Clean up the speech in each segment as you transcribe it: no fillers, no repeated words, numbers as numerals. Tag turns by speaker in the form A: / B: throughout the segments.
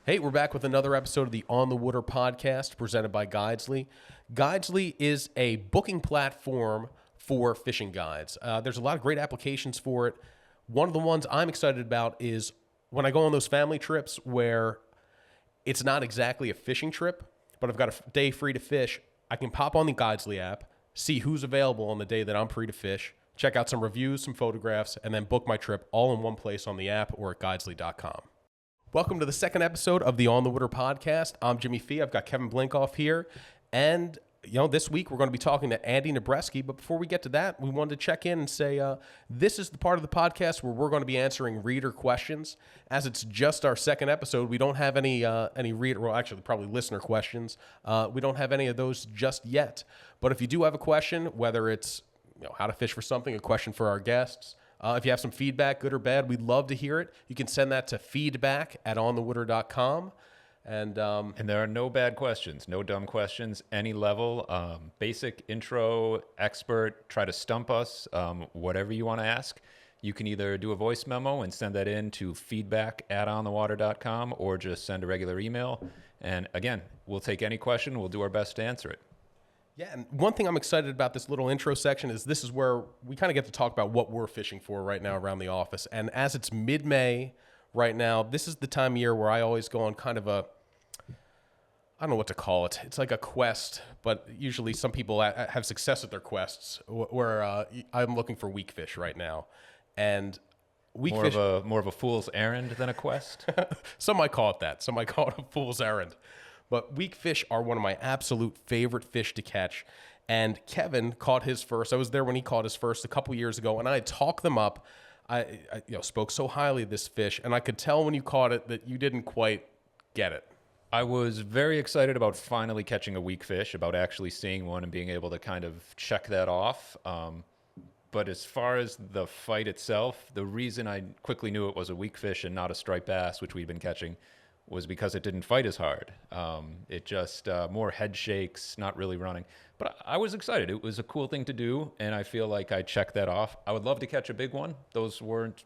A: Hey, we're back with another episode of the On the Water podcast presented by Guidesley. Guidesley is a booking platform for fishing guides. There's a lot of great applications for it. One of the ones I'm excited about is when I go on those family trips where it's not exactly a fishing trip, but I've got a day free to fish. I can pop on the Guidesley app, see who's available on the day that I'm free to fish, check out some reviews, some photographs, and then book my trip all in one place on the app or at guidesley.com. Welcome to the second episode of the On the Water podcast. I'm Jimmy Fee. I've got Kevin Blinkoff here. And, this week we're going to be talking to Andy Nabreski. But before we get to that, we wanted to check in and say this is the part of the podcast where we're going to be answering reader questions. As it's just our second episode, we don't have any reader, well, actually, probably listener questions. We don't have any of those just yet. But if you do have a question, whether it's how to fish for something, a question for our guests, if you have some feedback, good or bad, we'd love to hear it. You can send that to feedback@onthewater.com. And
B: there are no bad questions, no dumb questions, any level, basic, intro, expert, try to stump us, whatever you want to ask. You can either do a voice memo and send that in to feedback@onthewater.com or just send a regular email. And again, we'll take any question. We'll do our best to answer it.
A: Yeah, and one thing I'm excited about this little intro section is this is where we kind of get to talk about what we're fishing for right now around the office. And as it's mid-May right now, this is the time of year where I always go on kind of I don't know what to call it. It's like a quest, but usually some people have success at their quests where I'm looking for weakfish right now. And weakfish...
B: More of a fool's errand than a quest?
A: Some might call it that. Some might call it a fool's errand. But weakfish are one of my absolute favorite fish to catch. And Kevin caught his first. I was there when he caught his first a couple years ago, and I had talked them up. I spoke so highly of this fish, and I could tell when you caught it that you didn't quite get it.
B: I was very excited about finally catching a weakfish, about actually seeing one and being able to kind of check that off. But as far as the fight itself, the reason I quickly knew it was a weakfish and not a striped bass, which we've been catching, was because it didn't fight as hard. It just more head shakes, not really running. But I was excited. It was a cool thing to do, and I feel like I checked that off. I would love to catch a big one. Those weren't,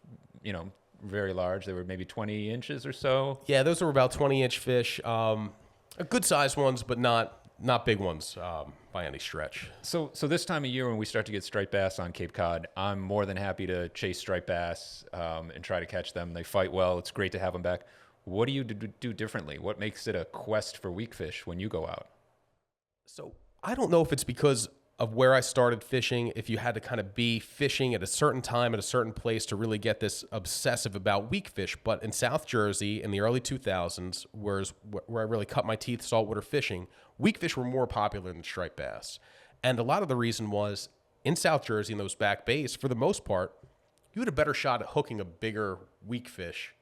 B: very large. They were maybe 20 inches or so.
A: Yeah, those were about 20-inch fish. Good-sized ones, but not big ones by any stretch.
B: So this time of year when we start to get striped bass on Cape Cod, I'm more than happy to chase striped bass and try to catch them. They fight well. It's great to have them back. What do you do differently? What makes it a quest for weakfish when you go out?
A: So I don't know if it's because of where I started fishing, if you had to kind of be fishing at a certain time at a certain place to really get this obsessive about weakfish. But in South Jersey in the early 2000s, where I really cut my teeth saltwater fishing, weakfish were more popular than striped bass. And a lot of the reason was in South Jersey in those back bays, for the most part, you had a better shot at hooking a bigger weakfish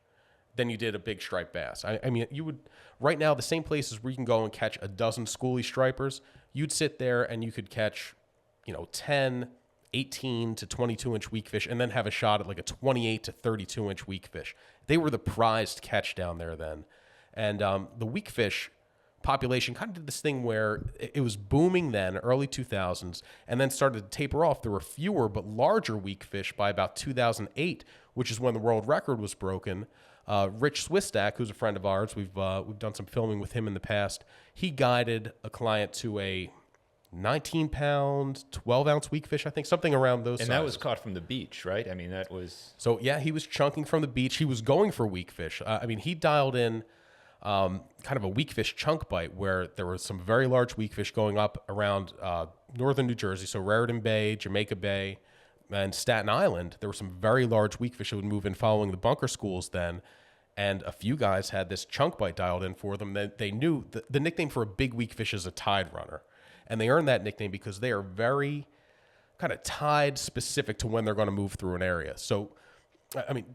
A: than you did a big striped bass. I mean, you would, right now, the same places where you can go and catch a dozen schoolie stripers, you'd sit there and you could catch, 10, 18 to 22-inch weakfish and then have a shot at like a 28 to 32-inch weakfish. They were the prized catch down there then. And the weakfish population kind of did this thing where it was booming then, early 2000s, and then started to taper off. There were fewer but larger weakfish by about 2008, which is when the world record was broken. Rich Swistak, who's a friend of ours, we've done some filming with him in the past. He guided a client to a 19-pound, 12-ounce weakfish, I think, something around those sizes.
B: And that was caught from the beach, right? I mean, that was...
A: So, yeah, he was chunking from the beach. He was going for weakfish. He dialed in kind of a weakfish chunk bite where there was some very large weakfish going up around northern New Jersey, so Raritan Bay, Jamaica Bay, and Staten Island. There were some very large weakfish that would move in following the bunker schools then. And a few guys had this chunk bite dialed in for them. They knew the nickname for a big weakfish is a tide runner. And they earned that nickname because they are very kind of tide specific to when they're going to move through an area. So,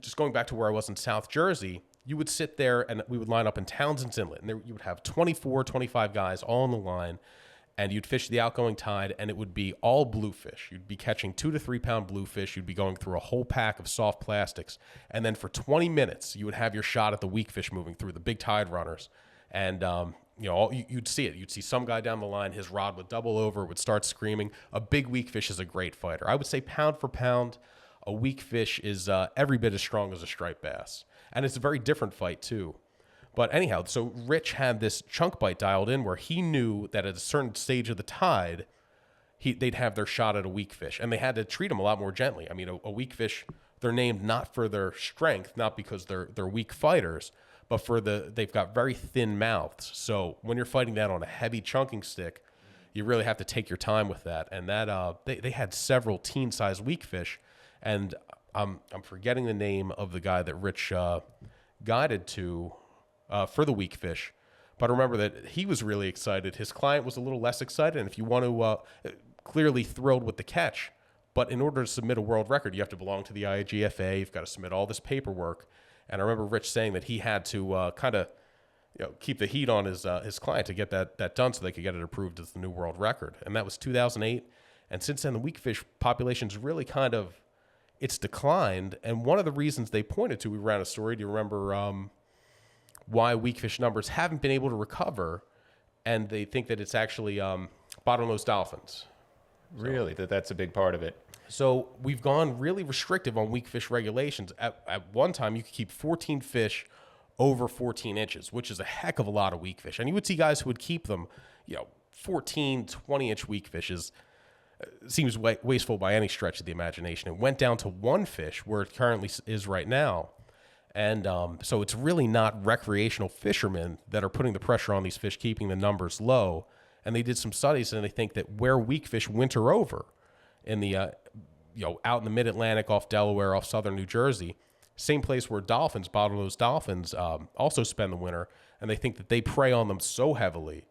A: just going back to where I was in South Jersey, you would sit there and we would line up in Townsend's Inlet. And you would have 24, 25 guys all on the line. And you'd fish the outgoing tide, and it would be all bluefish. You'd be catching 2 to 3 pound bluefish. You'd be going through a whole pack of soft plastics. And then for 20 minutes, you would have your shot at the weakfish moving through, the big tide runners. And, you'd see it. You'd see some guy down the line, his rod would double over, would start screaming. A big weakfish is a great fighter. I would say pound for pound, a weakfish is every bit as strong as a striped bass. And it's a very different fight, too. But anyhow, so Rich had this chunk bite dialed in where he knew that at a certain stage of the tide, they'd have their shot at a weak fish, and they had to treat them a lot more gently. I mean, a weak fish, they're named not for their strength, not because they're weak fighters, but for they've got very thin mouths. So when you're fighting that on a heavy chunking stick, you really have to take your time with that. And that they had several teen-sized weak fish, and I'm forgetting the name of the guy that Rich guided to for the weak fish. But remember that he was really excited. His client was a little less excited. And if you want to, clearly thrilled with the catch. But in order to submit a world record, you have to belong to the IAGFA. You've got to submit all this paperwork. And I remember Rich saying that he had to kind of keep the heat on his client to get that done so they could get it approved as the new world record. And that was 2008. And since then, the weakfish population's really it's declined. And one of the reasons they pointed to, we ran a story, do you remember why weakfish numbers haven't been able to recover? And they think that it's actually bottlenose dolphins.
B: Really? That's a big part of it.
A: So we've gone really restrictive on weakfish regulations. At one time, you could keep 14 fish over 14 inches, which is a heck of a lot of weakfish. And you would see guys who would keep them, 14, 20-inch weakfishes. Seems wasteful by any stretch of the imagination. It went down to one fish where it currently is right now. And so it's really not recreational fishermen that are putting the pressure on these fish, keeping the numbers low. And they did some studies, and they think that where weakfish winter over in the, out in the mid-Atlantic, off Delaware, off southern New Jersey, same place where bottlenose dolphins, also spend the winter, and they think that they prey on them so heavily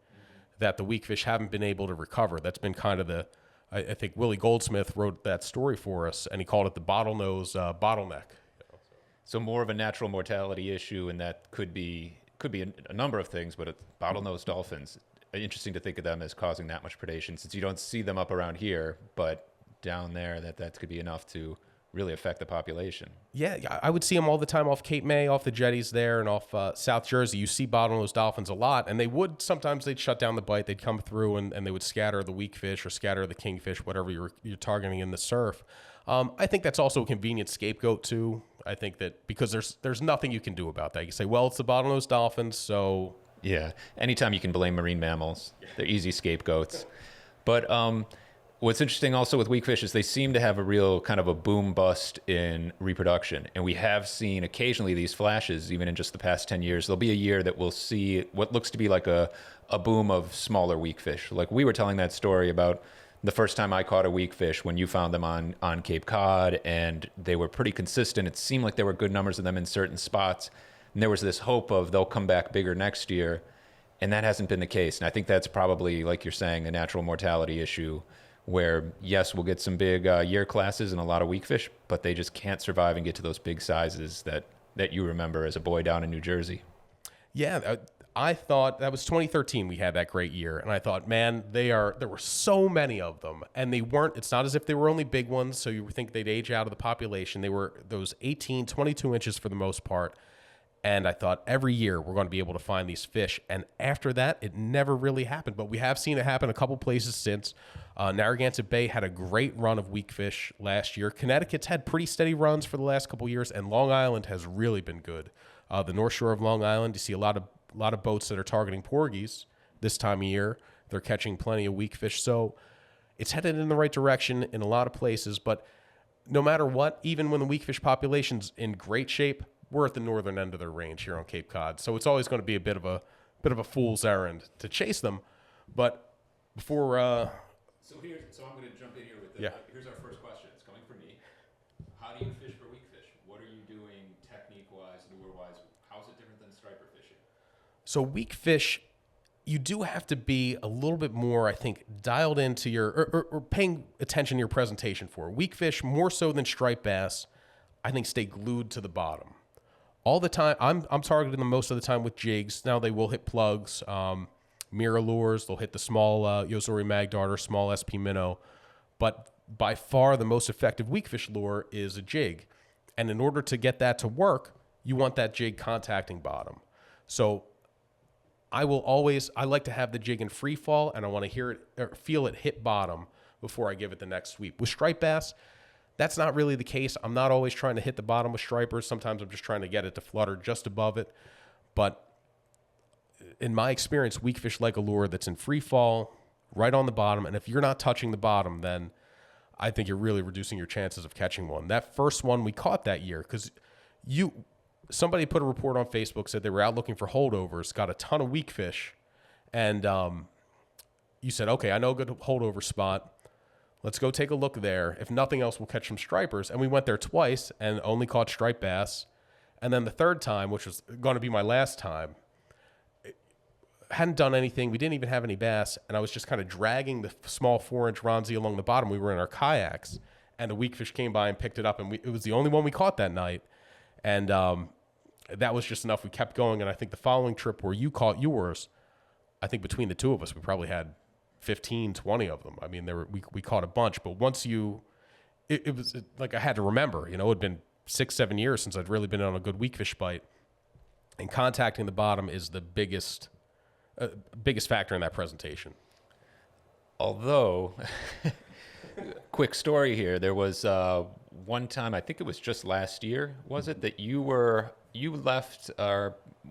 A: that the weakfish haven't been able to recover. That's been kind of I think Willie Goldsmith wrote that story for us, and he called it the bottlenose bottleneck.
B: So more of a natural mortality issue, and that could be a number of things, but bottlenose dolphins, interesting to think of them as causing that much predation, since you don't see them up around here, but down there that could be enough to really affect the population. Yeah,
A: I would see them all the time off Cape May, off the jetties there, and off South Jersey. You see bottlenose dolphins a lot, and they'd shut down the bite. They'd come through, and they would scatter the weak fish or scatter the kingfish, whatever you're targeting in the surf. I think that's also a convenient scapegoat too. I think that because there's nothing you can do about that. You say, well, it's the bottlenose dolphins, so...
B: Yeah, anytime you can blame marine mammals, they're easy scapegoats. But what's interesting also with weakfish is they seem to have a real kind of a boom-bust in reproduction. And we have seen occasionally these flashes, even in just the past 10 years. There'll be a year that we'll see what looks to be like a boom of smaller weakfish. Like we were telling that story about the first time I caught a weakfish when you found them on Cape Cod, and they were pretty consistent. It seemed like there were good numbers of them in certain spots. And there was this hope of they'll come back bigger next year, and that hasn't been the case. And I think that's probably, like you're saying, a natural mortality issue where, yes, we'll get some big year classes and a lot of weakfish, but they just can't survive and get to those big sizes that you remember as a boy down in New Jersey.
A: Yeah, I thought that was 2013 we had that great year, and I thought, man, there were so many of them, and it's not as if they were only big ones, so you would think they'd age out of the population. They were those 18, 22 inches for the most part. And I thought every year we're going to be able to find these fish. And after that, it never really happened. But we have seen it happen a couple places since. Narragansett Bay had a great run of weakfish last year. Connecticut's had pretty steady runs for the last couple years. And Long Island has really been good. The North Shore of Long Island, you see a lot of boats that are targeting porgies this time of year. They're catching plenty of weakfish. So it's headed in the right direction in a lot of places. But no matter what, even when the weakfish population's in great shape, we're at the northern end of their range here on Cape Cod, so it's always going to be a bit of a fool's errand to chase them. But before,
B: so I'm going to jump in here with here's our first question. It's coming from me. How do you fish for weakfish? What are you doing technique-wise, lure-wise? How is it different than striper fishing?
A: So weakfish, you do have to be a little bit more, I think, dialed into your or paying attention to your presentation for weakfish more so than striped bass. I think stay glued to the bottom. All the time, I'm targeting them most of the time with jigs. Now they will hit plugs, mirror lures. They'll hit the small Yozori Mag Darter, small SP Minnow. But by far the most effective weakfish lure is a jig. And in order to get that to work, you want that jig contacting bottom. So I like to have the jig in free fall, and I want to hear it or feel it hit bottom before I give it the next sweep. With striped bass, that's not really the case. I'm not always trying to hit the bottom with stripers. Sometimes I'm just trying to get it to flutter just above it. But in my experience, weakfish like a lure that's in free fall, right on the bottom. And if you're not touching the bottom, then I think you're really reducing your chances of catching one. That first one we caught that year, because somebody put a report on Facebook, said they were out looking for holdovers, got a ton of weakfish, and you said, okay, I know a good holdover spot. Let's go take a look there. If nothing else, we'll catch some stripers. And we went there twice and only caught striped bass. And then the third time, which was going to be my last time, hadn't done anything. We didn't even have any bass. And I was just kind of dragging the small 4-inch Ronzi along the bottom. We were in our kayaks, and a weakfish came by and picked it up. And it was the only one we caught that night. And that was just enough. We kept going. And I think the following trip where you caught yours, I think between the two of us, we probably had 15, 20 of them. I mean, we caught a bunch, but once it was like I had to remember, it had been 6-7 years since I'd really been on a good weakfish bite, and contacting the bottom is the biggest factor in that presentation.
B: Although, quick story here, there was one time, I think it was just last year, was it, that you left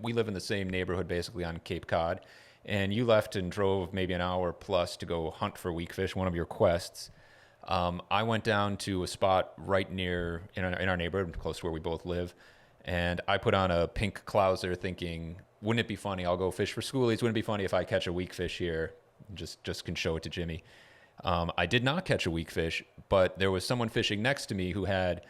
B: we live in the same neighborhood basically on Cape Cod, and you left and drove maybe an hour plus to go hunt for weakfish, one of your quests. I went down to a spot right near in our neighborhood, close to where we both live, and I put on a pink clouser thinking, wouldn't it be funny? I'll go fish for schoolies. Wouldn't it be funny if I catch a weakfish here? Just can show it to Jimmy. I did not catch a weakfish, but there was someone fishing next to me who had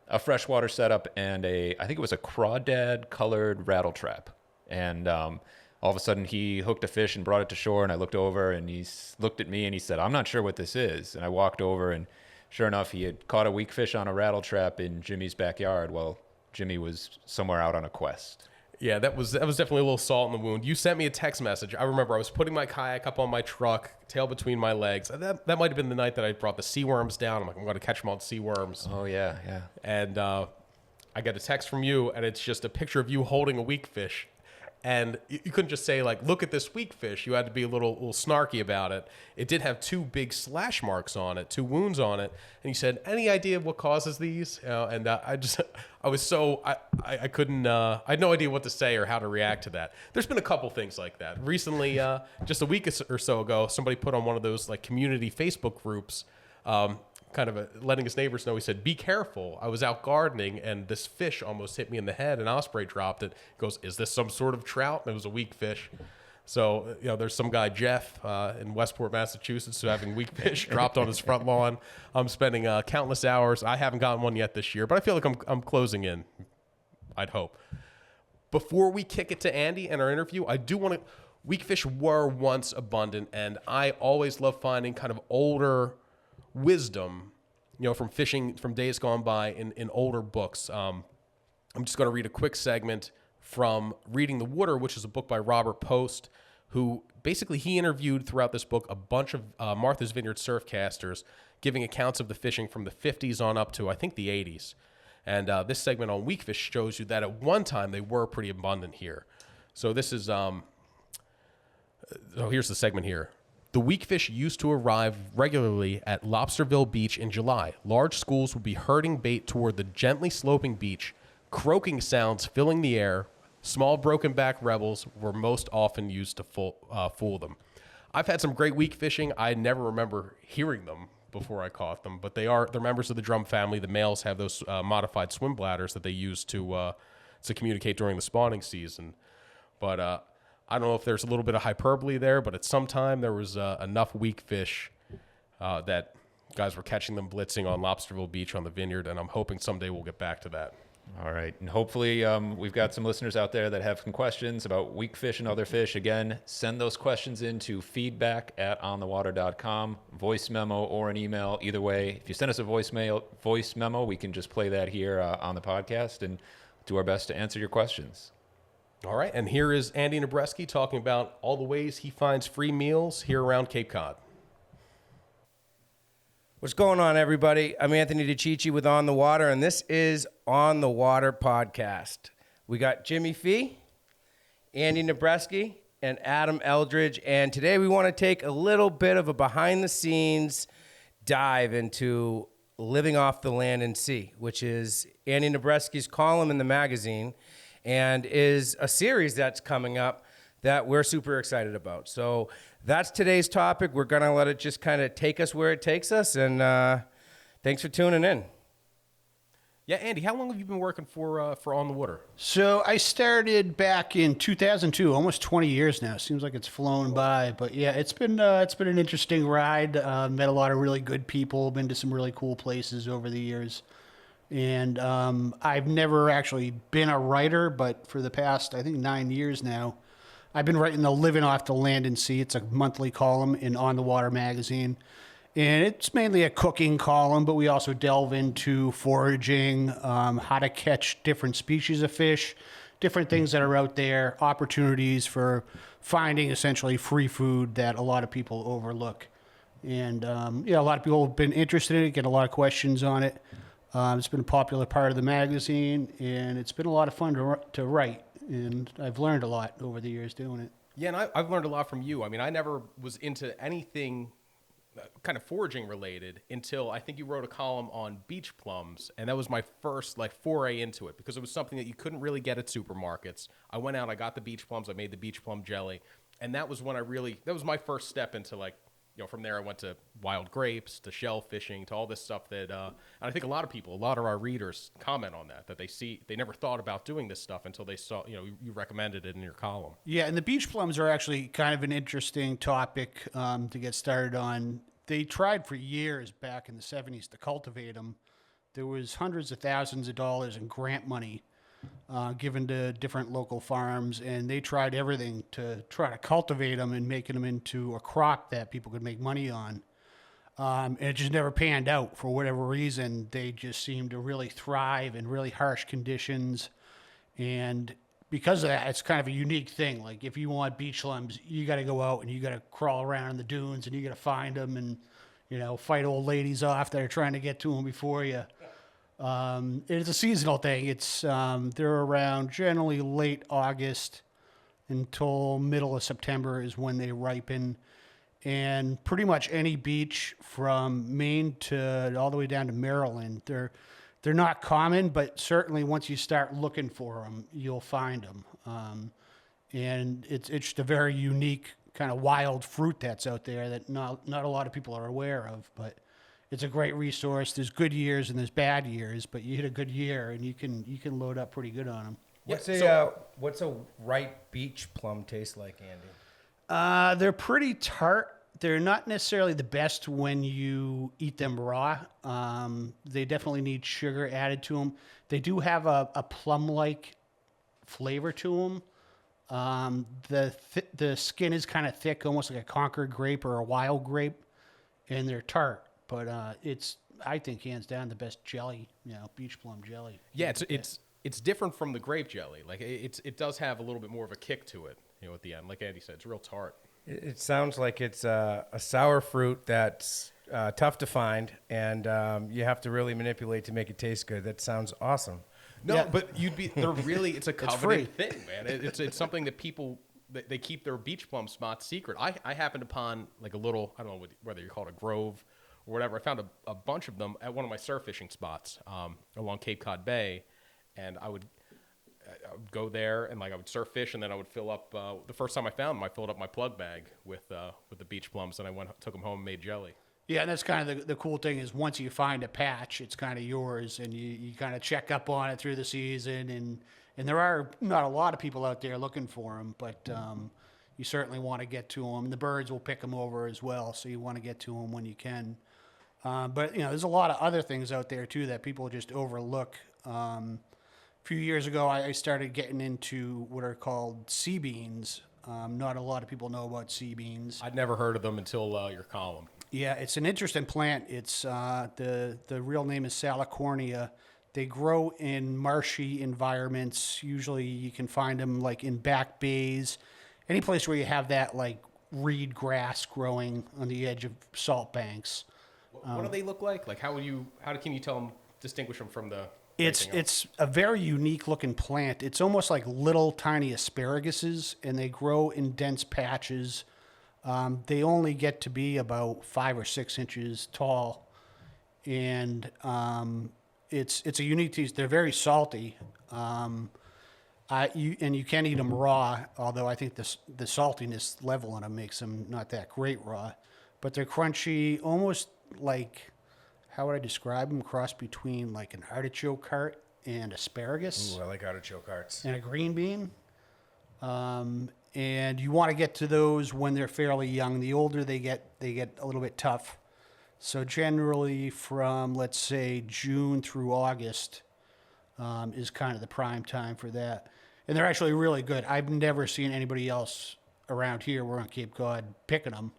B: a freshwater setup and I think it was a crawdad colored rattle trap. And all of a sudden he hooked a fish and brought it to shore, and I looked over and he looked at me and he said, "I'm not sure what this is." And I walked over, and sure enough, he had caught a weakfish on a rattle trap in Jimmy's backyard while Jimmy was somewhere out on a quest.
A: Yeah, that was definitely a little salt in the wound. You sent me a text message. I remember I was putting my kayak up on my truck, tail between my legs. That might have been the night that I brought the sea worms down. I'm like, I'm going to catch them on sea worms.
B: Oh, yeah.
A: And I got a text from you, and it's just a picture of you holding a weakfish. And you couldn't just say, like, look at this weakfish. You had to be a little snarky about it. It did have 2 big slash marks on it, 2 wounds on it. And you said, any idea what causes these? And I couldn't, I had no idea what to say or how to react to that. There's been a couple things like that. Recently, just a week or so ago, somebody put on one of those, like, community Facebook groups, kind of letting his neighbors know. He said, be careful. I was out gardening and this fish almost hit me in the head. An osprey dropped it. He goes, is this some sort of trout? And it was a weakfish. So, there's some guy, Jeff, in Westport, Massachusetts, who having weakfish dropped on his front lawn. I'm spending countless hours. I haven't gotten one yet this year, but I feel like I'm closing in, I'd hope. Before we kick it to Andy and our interview, I do want to, weakfish were once abundant, and I always love finding kind of older wisdom, from fishing from days gone by in older books. I'm just going to read a quick segment from Reading the Water, which is a book by Robert Post, who basically he interviewed throughout this book a bunch of Martha's Vineyard surfcasters, giving accounts of the fishing from the 50s on up to, I think, the 80s. And this segment on weakfish shows you that at one time they were pretty abundant here. So this is, here's the segment here. The weakfish used to arrive regularly at Lobsterville Beach in July. Large schools would be herding bait toward the gently sloping beach, croaking sounds filling the air. Small broken back rebels were most often used to fool them. I've had some great weak fishing. I never remember hearing them before I caught them, but they're members of the drum family. The males have those modified swim bladders that they use to communicate during the spawning season. But I don't know if there's a little bit of hyperbole there, but at some time there was enough weak fish that guys were catching them blitzing on Lobsterville Beach on the Vineyard, and I'm hoping someday we'll get back to that.
B: All right. And hopefully we've got some listeners out there that have some questions about weak fish and other fish. Again, send those questions in to feedback@onthewater.com, voice memo or an email. Either way, if you send us a voice memo, we can just play that here on the podcast and do our best to answer your questions.
A: All right. And here is Andy Nabreski talking about all the ways he finds free meals here around Cape Cod.
C: What's going on, everybody? I'm Anthony DeiCicchi with On the Water, and this is On the Water podcast. We got Jimmy Fee, Andy Nabreski, and Adam Eldridge, and today we want to take a little bit of a behind-the-scenes dive into living off the land and sea, which is Andy Nabreski's column in the magazine, and is a series that's coming up that we're super excited about. So that's today's topic. We're going to let it just kind of take us where it takes us. And thanks for tuning in.
A: Yeah, Andy, how long have you been working for On the Water?
D: So I started back in 2002, almost 20 years now. Seems like it's flown by, but yeah, it's been an interesting ride. Met a lot of really good people. Been to some really cool places over the years, and I've never actually been a writer, but for the past I think 9 years now, I've been writing the Living Off the Land and Sea. It's a monthly column in On the Water magazine. And it's mainly a cooking column, but we also delve into foraging, how to catch different species of fish, different things that are out there, opportunities for finding essentially free food that a lot of people overlook. And a lot of people have been interested in it, get a lot of questions on it. It's been a popular part of the magazine, and it's been a lot of fun to write. And I've learned a lot over the years doing it.
A: Yeah, and I've learned a lot from you. I mean, I never was into anything kind of foraging related until I think you wrote a column on beach plums, and that was my first foray into it because it was something that you couldn't really get at supermarkets. I went out, I got the beach plums, I made the beach plum jelly, and that was when that was my first step into from there I went to wild grapes, to shellfishing, to all this stuff that, and I think a lot of our readers comment on that they never thought about doing this stuff until they saw, you recommended it in your column.
D: Yeah, and the beach plums are actually kind of an interesting topic to get started on. They tried for years back in the 70s to cultivate them. There was hundreds of thousands of dollars in grant money given to different local farms, and they tried everything to try to cultivate them and making them into a crop that people could make money on. And it just never panned out for whatever reason. They just seemed to really thrive in really harsh conditions. And because of that, it's kind of a unique thing. Like if you want beach plums, you got to go out and you got to crawl around in the dunes and you got to find them and, fight old ladies off that are trying to get to them before you. It's a seasonal thing. They're around generally late August until middle of September is when they ripen. And pretty much any beach from Maine to all the way down to Maryland, they're not common, but certainly once you start looking for them, you'll find them. And it's just a very unique kind of wild fruit that's out there that not a lot of people are aware of, but it's a great resource. There's good years and there's bad years, but you hit a good year and you can load up pretty good on them.
C: What's a ripe beach plum taste like, Andy?
D: They're pretty tart. They're not necessarily the best when you eat them raw. They definitely need sugar added to them. They do have a plum-like flavor to them. The skin is kind of thick, almost like a Concord grape or a wild grape, and they're tart. But I think hands down the best jelly, beach plum jelly.
A: Yeah, it's different from the grape jelly. Like it does have a little bit more of a kick to it, at the end. Like Andy said, it's real tart.
C: It sounds like it's a sour fruit that's tough to find, and you have to really manipulate to make it taste good. That sounds awesome.
A: No, yeah. But it's a coveted thing, man. It's something that people, they keep their beach plum spots secret. I happened upon a little, I don't know whether you call it a grove or whatever. I found a bunch of them at one of my surf fishing spots along Cape Cod Bay, and I would go there and I would surf fish, and then I would fill up. The first time I found them, I filled up my plug bag with the beach plums, and I took them home and made jelly.
D: Yeah, and that's kind of the cool thing is once you find a patch, it's kind of yours, and you kind of check up on it through the season, and there are not a lot of people out there looking for them, but you certainly want to get to them. The birds will pick them over as well, so you want to get to them when you can. But there's a lot of other things out there too that people just overlook. A few years ago, I started getting into what are called sea beans. Not a lot of people know about sea beans.
A: I'd never heard of them until your column.
D: Yeah, it's an interesting plant. It's the real name is Salicornia. They grow in marshy environments. Usually you can find them in back bays, any place where you have that reed grass growing on the edge of salt banks.
A: What do they look like? How can you distinguish them from the?
D: It's a very unique looking plant. It's almost like little tiny asparaguses, and they grow in dense patches. They only get to be about 5 or 6 inches tall, and it's a unique taste. They're very salty. You can eat them raw, although I think the saltiness level in them makes them not that great raw. But they're crunchy, almost like, how would I describe them? Cross between like an artichoke heart and asparagus.
C: Ooh, I like artichoke hearts.
D: And a green bean. And you want to get to those when they're fairly young. The older they get a little bit tough. So generally from, let's say, June through August is kind of the prime time for that. And they're actually really good. I've never seen anybody else around here, we're on Cape Cod, picking them.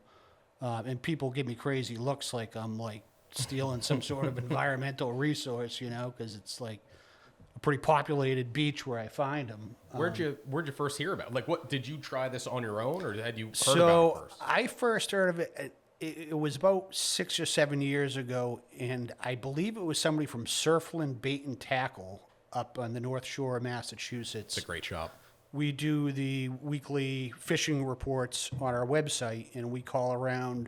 D: And people give me crazy looks like I'm like stealing some sort of environmental resource, because it's like a pretty populated beach where I find them.
A: Where'd you first hear about it? Like, what did you try this on your own, or had you heard about it
D: So
A: first?
D: I first heard of it. It was about 6 or 7 years ago, and I believe it was somebody from Surfland Bait and Tackle up on the North Shore of Massachusetts.
A: It's a great shop.
D: We do the weekly fishing reports on our website, and we call around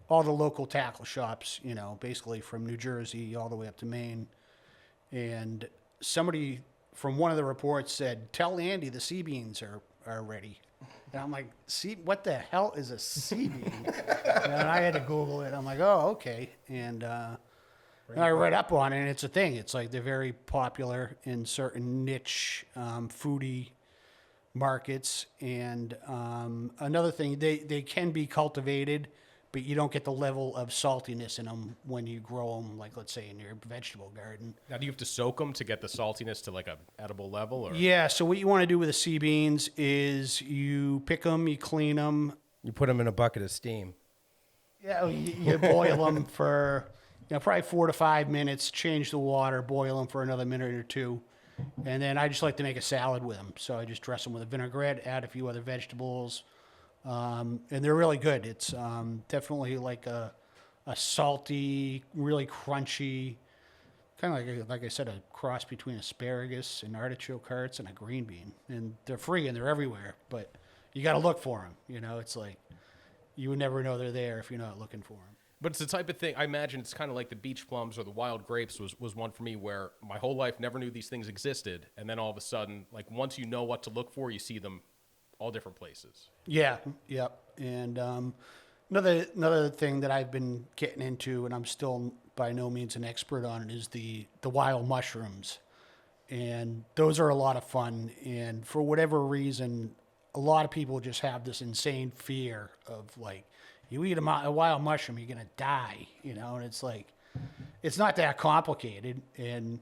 D: all the local tackle shops, basically from New Jersey all the way up to Maine. And somebody from one of the reports said, "Tell Andy the sea beans are ready." And I'm like, what the hell is a sea bean? And I had to Google it. I'm like, oh, okay. And I read up on it, and it's a thing. It's like they're very popular in certain niche foodie markets. And another thing, they can be cultivated, but you don't get the level of saltiness in them when you grow them, like, let's say, in your vegetable garden.
A: Now, do you have to soak them to get the saltiness to like a edible level? Or?
D: Yeah, so what you want to do with the sea beans is you pick them, you clean them.
C: You put them in a bucket of steam.
D: Yeah, you boil them for probably 4 to 5 minutes, change the water, boil them for another minute or two. And then I just like to make a salad with them. So I just dress them with a vinaigrette, add a few other vegetables. And they're really good. It's definitely like a salty, really crunchy, kind of like I said, a cross between asparagus and artichoke hearts and a green bean. And they're free and they're everywhere, but you got to look for them. It's like you would never know they're there if you're not looking for them.
A: But it's the type of thing, I imagine it's kind of like the beach plums or the wild grapes was one for me where my whole life never knew these things existed. And then all of a sudden, like once you know what to look for, you see them all different places.
D: Yeah, yep. And another thing that I've been getting into, and I'm still by no means an expert on it, is the wild mushrooms. And those are a lot of fun. And for whatever reason, a lot of people just have this insane fear of like, you eat a wild mushroom, you're going to die, and it's like, it's not that complicated. And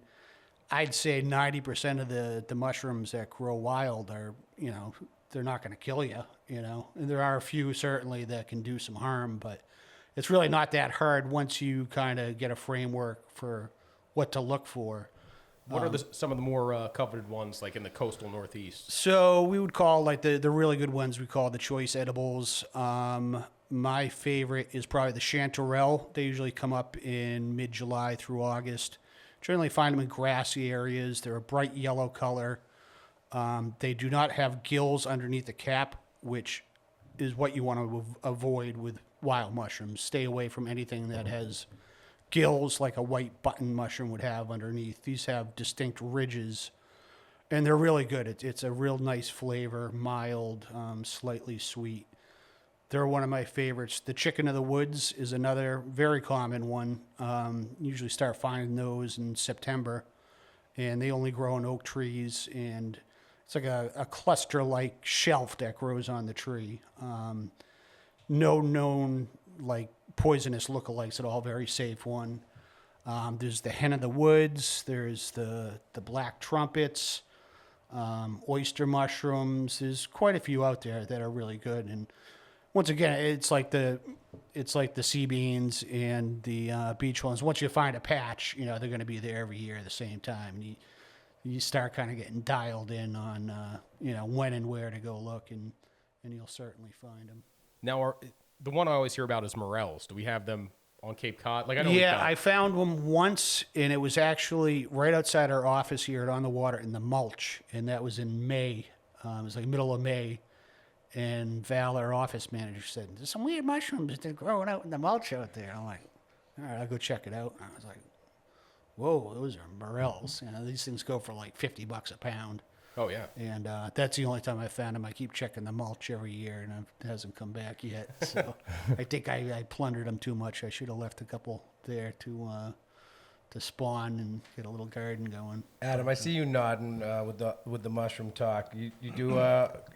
D: I'd say 90% of the mushrooms that grow wild are, they're not going to kill you, and there are a few certainly that can do some harm, but it's really not that hard once you kind of get a framework for what to look for.
A: What are some of the more coveted ones, like in the coastal Northeast?
D: So we would call like the really good ones, we call the choice edibles. My favorite is probably the chanterelle. They usually come up in mid-July through August. Generally find them in grassy areas. They're a bright yellow color. They do not have gills underneath the cap, which is what you want to avoid with wild mushrooms. Stay away from anything that has gills like a white button mushroom would have underneath. These have distinct ridges, and they're really good. It's a real nice flavor, mild, slightly sweet. They're one of my favorites. The chicken of the woods is another very common one. Usually start finding those in September, and they only grow on oak trees, and it's like a cluster-like shelf that grows on the tree. No known like poisonous lookalikes at all. Very safe one. There's the hen of the woods. There's the black trumpets, oyster mushrooms. There's quite a few out there that are really good. And once again, it's like the sea beans and the beach ones. Once you find a patch, they're going to be there every year at the same time. And you start kind of getting dialed in on when and where to go look, and you'll certainly find them.
A: Now, the one I always hear about is morels. Do we have them on Cape Cod? Like,
D: I found one once, and it was actually right outside our office here at On the Water in the mulch, and that was in May. It was like middle of May, and Val, our office manager, said, "There's some weird mushrooms that are growing out in the mulch out there." I'm like, "All right, I'll go check it out." And I was like, "Whoa, those are morels." These things go for like $50 a pound.
A: Oh, yeah.
D: And that's the only time I found them. I keep checking the mulch every year, and it hasn't come back yet. So I think I plundered them too much. I should have left a couple there to spawn and get a little garden going.
C: Adam, I see you nodding with the mushroom talk. You do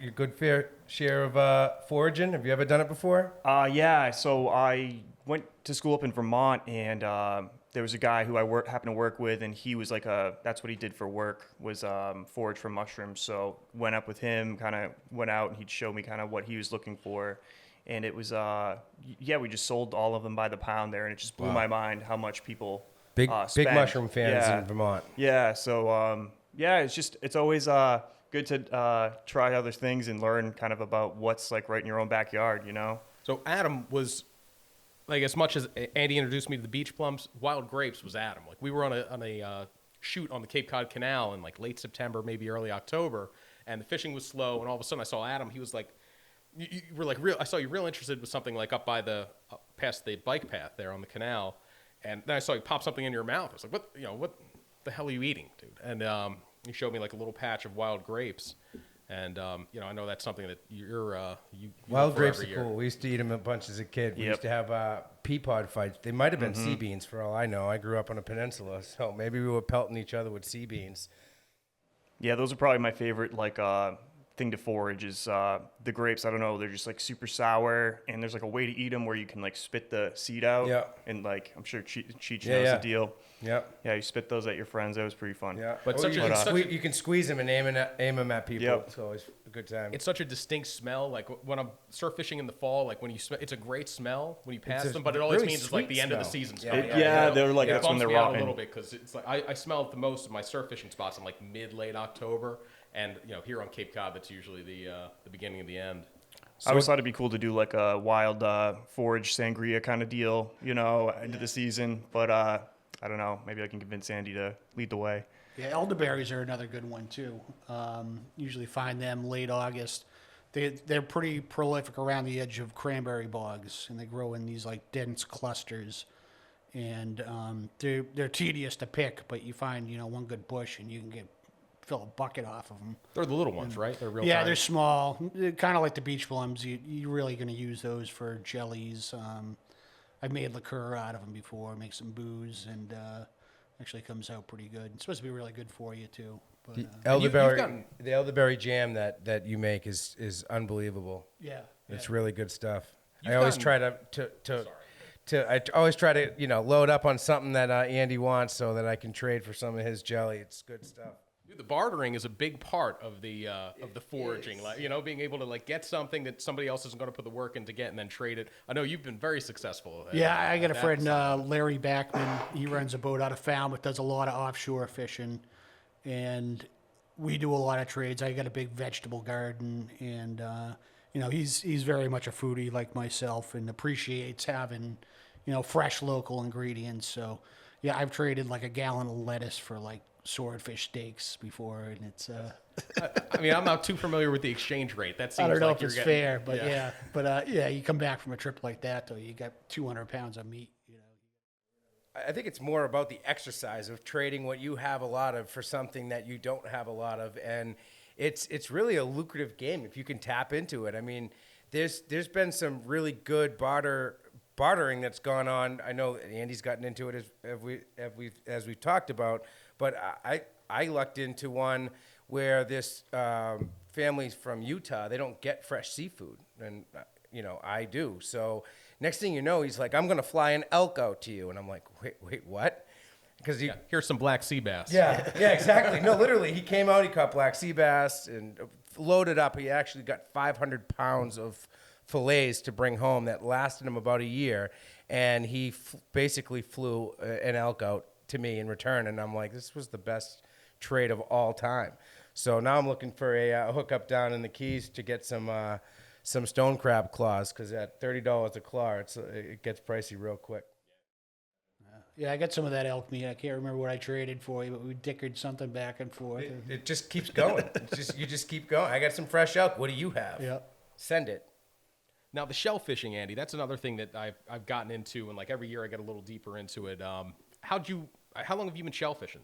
C: your good fair share of foraging. Have you ever done it before?
E: Yeah, so I went to school up in Vermont, and there was a guy who I happened to work with, and he was like that's what he did for work, was forage for mushrooms. So went up with him, kind of went out, and he'd show me kind of what he was looking for. And it was, we just sold all of them by the pound there, and it just blew my mind how much people
C: Big
E: spend.
C: mushroom fans in Vermont.
E: Yeah, so it's always good to try other things and learn kind of about what's like right in your own backyard, you know?
A: So Adam was, like, as much as Andy introduced me to the beach plums, wild grapes was Adam. Like, we were on a shoot on the Cape Cod Canal in like late September, maybe early October, and the fishing was slow. And all of a sudden, I saw Adam. He was like, "You were like real." I saw you real interested with something like up by past the bike path there on the canal, and then I saw you pop something in your mouth. I was like, "What the hell are you eating, dude?" And you showed me like a little patch of wild grapes. And, I know that's something that you
C: Wild
A: look for
C: grapes
A: every
C: are
A: year.
C: cool. We used to eat them a bunch as a kid. We
E: Yep.
C: used to have pea pod fights. They might have been sea beans for all I know. I grew up on a peninsula, so maybe we were pelting each other with sea beans.
E: Yeah, those are probably my favorite, like, thing to forage is the grapes. I don't know, they're just like super sour, and there's like a way to eat them where you can like spit the seed out.
C: Yeah.
E: And like, I'm sure Cheech
C: Yeah,
E: knows
C: yeah.
E: the deal.
C: Yep.
E: Yeah, you spit those at your friends. That was pretty fun.
C: Yeah.
A: But
C: Or
A: such
C: you,
A: a-
C: can
A: such
C: you can squeeze them and aim them at people.
E: Yep.
C: It's always a good time.
A: It's such a distinct smell. Like when I'm surf fishing in the fall, like when you smell, it's a great smell when you pass
C: a
A: them, but it always
C: really
A: means it's like
C: sweet
A: the end of the
C: smell.
A: season
C: Yeah,
A: smell.
E: yeah, they're like,
A: it
E: that's when
A: bumps
E: they're
A: me out a
E: rotten.
A: little bit because it's like I smell it the most in my surf fishing spots in like late October, and here on Cape Cod, that's usually the beginning of the end.
E: I always thought it'd be cool to do like a wild forage sangria kind of deal, end of the season. But I don't know. Maybe I can convince Andy to lead the way.
D: Yeah, elderberries are another good one too. Usually find them late August. They're pretty prolific around the edge of cranberry bogs, and they grow in these like dense clusters. And they're tedious to pick, but you find one good bush, and you can fill a bucket off of them.
A: They're the little ones, right? They're real.
D: Yeah,
A: tiny.
D: they're small, kind of like the beach plums. You're really going to use those for jellies. I've made liqueur out of them before, make some booze, and actually comes out pretty good. It's supposed to be really good for you too. But
C: The elderberry jam that you make is unbelievable.
D: yeah,
C: It's really good stuff.
A: You've
C: I always
A: gotten-
C: I always try to load up on something that Andy wants so that I can trade for some of his jelly. It's good stuff.
A: Dude, the bartering is a big part of the foraging. Like, being able to like get something that somebody else isn't going to put the work in to get and then trade it. I know you've been very successful.
D: Yeah, I got a
A: at
D: friend,
A: that.
D: Larry Backman. He runs a boat out of Falmouth, does a lot of offshore fishing, and we do a lot of trades. I got a big vegetable garden, and he's very much a foodie like myself, and appreciates having fresh local ingredients. So yeah, I've traded like a gallon of lettuce for like swordfish steaks before, and it's
A: I mean, I'm not too familiar with the exchange rate. That seems
D: I don't know
A: like
D: if
A: you're
D: it's
A: getting,
D: fair, but you come back from a trip like that, though, you got 200 pounds of meat.
C: I think it's more about the exercise of trading what you have a lot of for something that you don't have a lot of, and it's really a lucrative game if you can tap into it. I mean, there's been some really good bartering that's gone on. I know Andy's gotten into it as we've talked about, but I lucked into one where this family's from Utah. They don't get fresh seafood, and I do. So next thing you know, he's like, "I'm gonna fly an elk out to you," and I'm like, "Wait, what?" Because
A: here's some black sea bass.
C: yeah, exactly. No, literally, he came out. He caught black sea bass and loaded up. He actually got 500 pounds of fillets to bring home that lasted him about a year, and he basically flew an elk out to me in return, and I'm like, this was the best trade of all time. So now I'm looking for a hookup down in the Keys to get some stone crab claws, because at $30 a claw, it gets pricey real quick.
D: Yeah, I got some of that elk meat. I can't remember what I traded for you, but we dickered something back and forth.
C: It just keeps going. You just keep going. I got some fresh elk. What do you have?
D: Yeah.
C: Send it.
A: Now the shellfishing, Andy, that's another thing that I've gotten into, and like every year I get a little deeper into it. How long have you been shellfishing?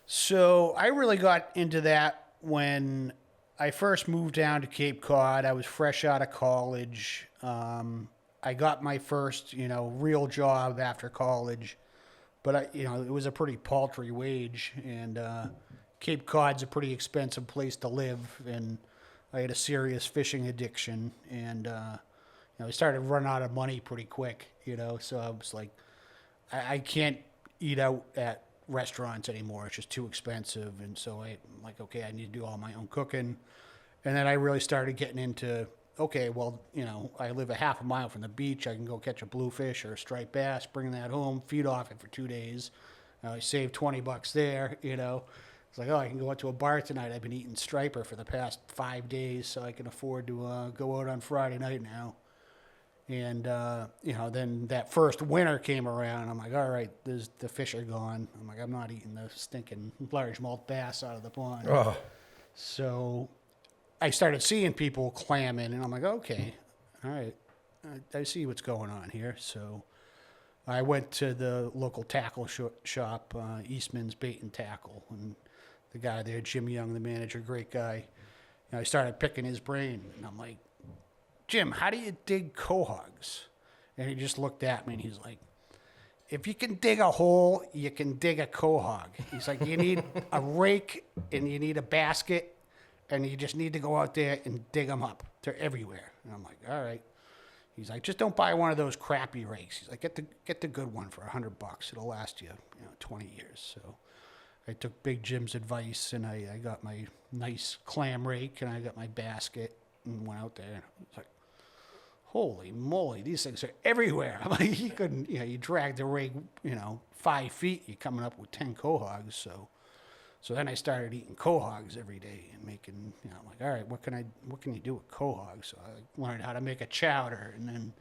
D: So I really got into that when I first moved down to Cape Cod, I was fresh out of college. I got my first, real job after college, but it was a pretty paltry wage, and Cape Cod's a pretty expensive place to live, and I had a serious fishing addiction, and I started running out of money pretty quick, so I was like, I can't eat out at restaurants anymore. It's just too expensive, and so I'm like, okay, I need to do all my own cooking, and then I really started getting into, okay, well, I live a half a mile from the beach. I can go catch a bluefish or a striped bass, bring that home, feed off it for 2 days. I save $20 there, It's like, I can go out to a bar tonight. I've been eating striper for the past 5 days, so I can afford to go out on Friday night now. And, then that first winter came around. I'm like, all right, the fish are gone. I'm like, I'm not eating the stinking largemouth bass out of the pond.
C: Oh.
D: So I started seeing people clamming, and I'm like, okay, all right, I see what's going on here. So I went to the local tackle shop, Eastman's Bait and Tackle, and the guy there, Jim Young, the manager, great guy. I started picking his brain, and I'm like, Jim, how do you dig quahogs? And he just looked at me, and he's like, if you can dig a hole, you can dig a quahog. He's like, you need a rake, and you need a basket, and you just need to go out there and dig them up. They're everywhere. And I'm like, all right. He's like, just don't buy one of those crappy rakes. He's like, get the good one for $100. It'll last you, 20 years. So I took Big Jim's advice, and I got my nice clam rake, and I got my basket, and went out there. And I was like, holy moly, these things are everywhere. I'm like, you couldn't, you drag the rake, 5 feet, you're coming up with 10 quahogs. So then I started eating quahogs every day and making, I'm like, all right, what can you do with quahogs? So I learned how to make a chowder, and then,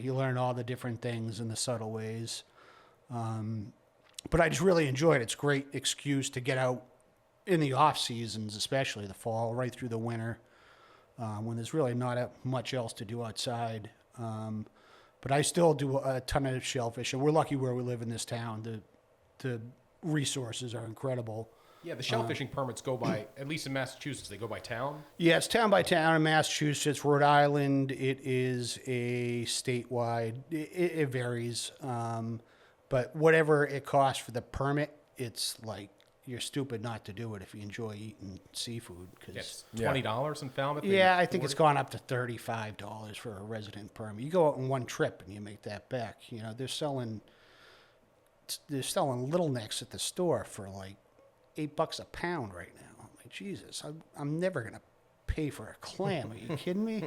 D: you learn all the different things and the subtle ways. But I just really enjoyed it. It's a great excuse to get out in the off seasons, especially the fall, right through the winter, when there's really not much else to do outside. But I still do a ton of shellfish, and we're lucky where we live in this town. The resources are incredible.
A: Yeah, the shellfishing permits go by, at least in Massachusetts, they go by town.
D: Yeah, it's town by town in Massachusetts. Rhode Island, it is a statewide. It varies. But whatever it costs for the permit, it's like you're stupid not to do it if you enjoy eating seafood.
A: It's $20 in Falmouth.
D: Yeah, I think it's gone up to $35 for a resident permit. You go out in one trip and you make that back. They're selling little necks at the store for like $8 a pound right now. I'm like, Jesus, I'm never gonna pay for a clam. Are you kidding me?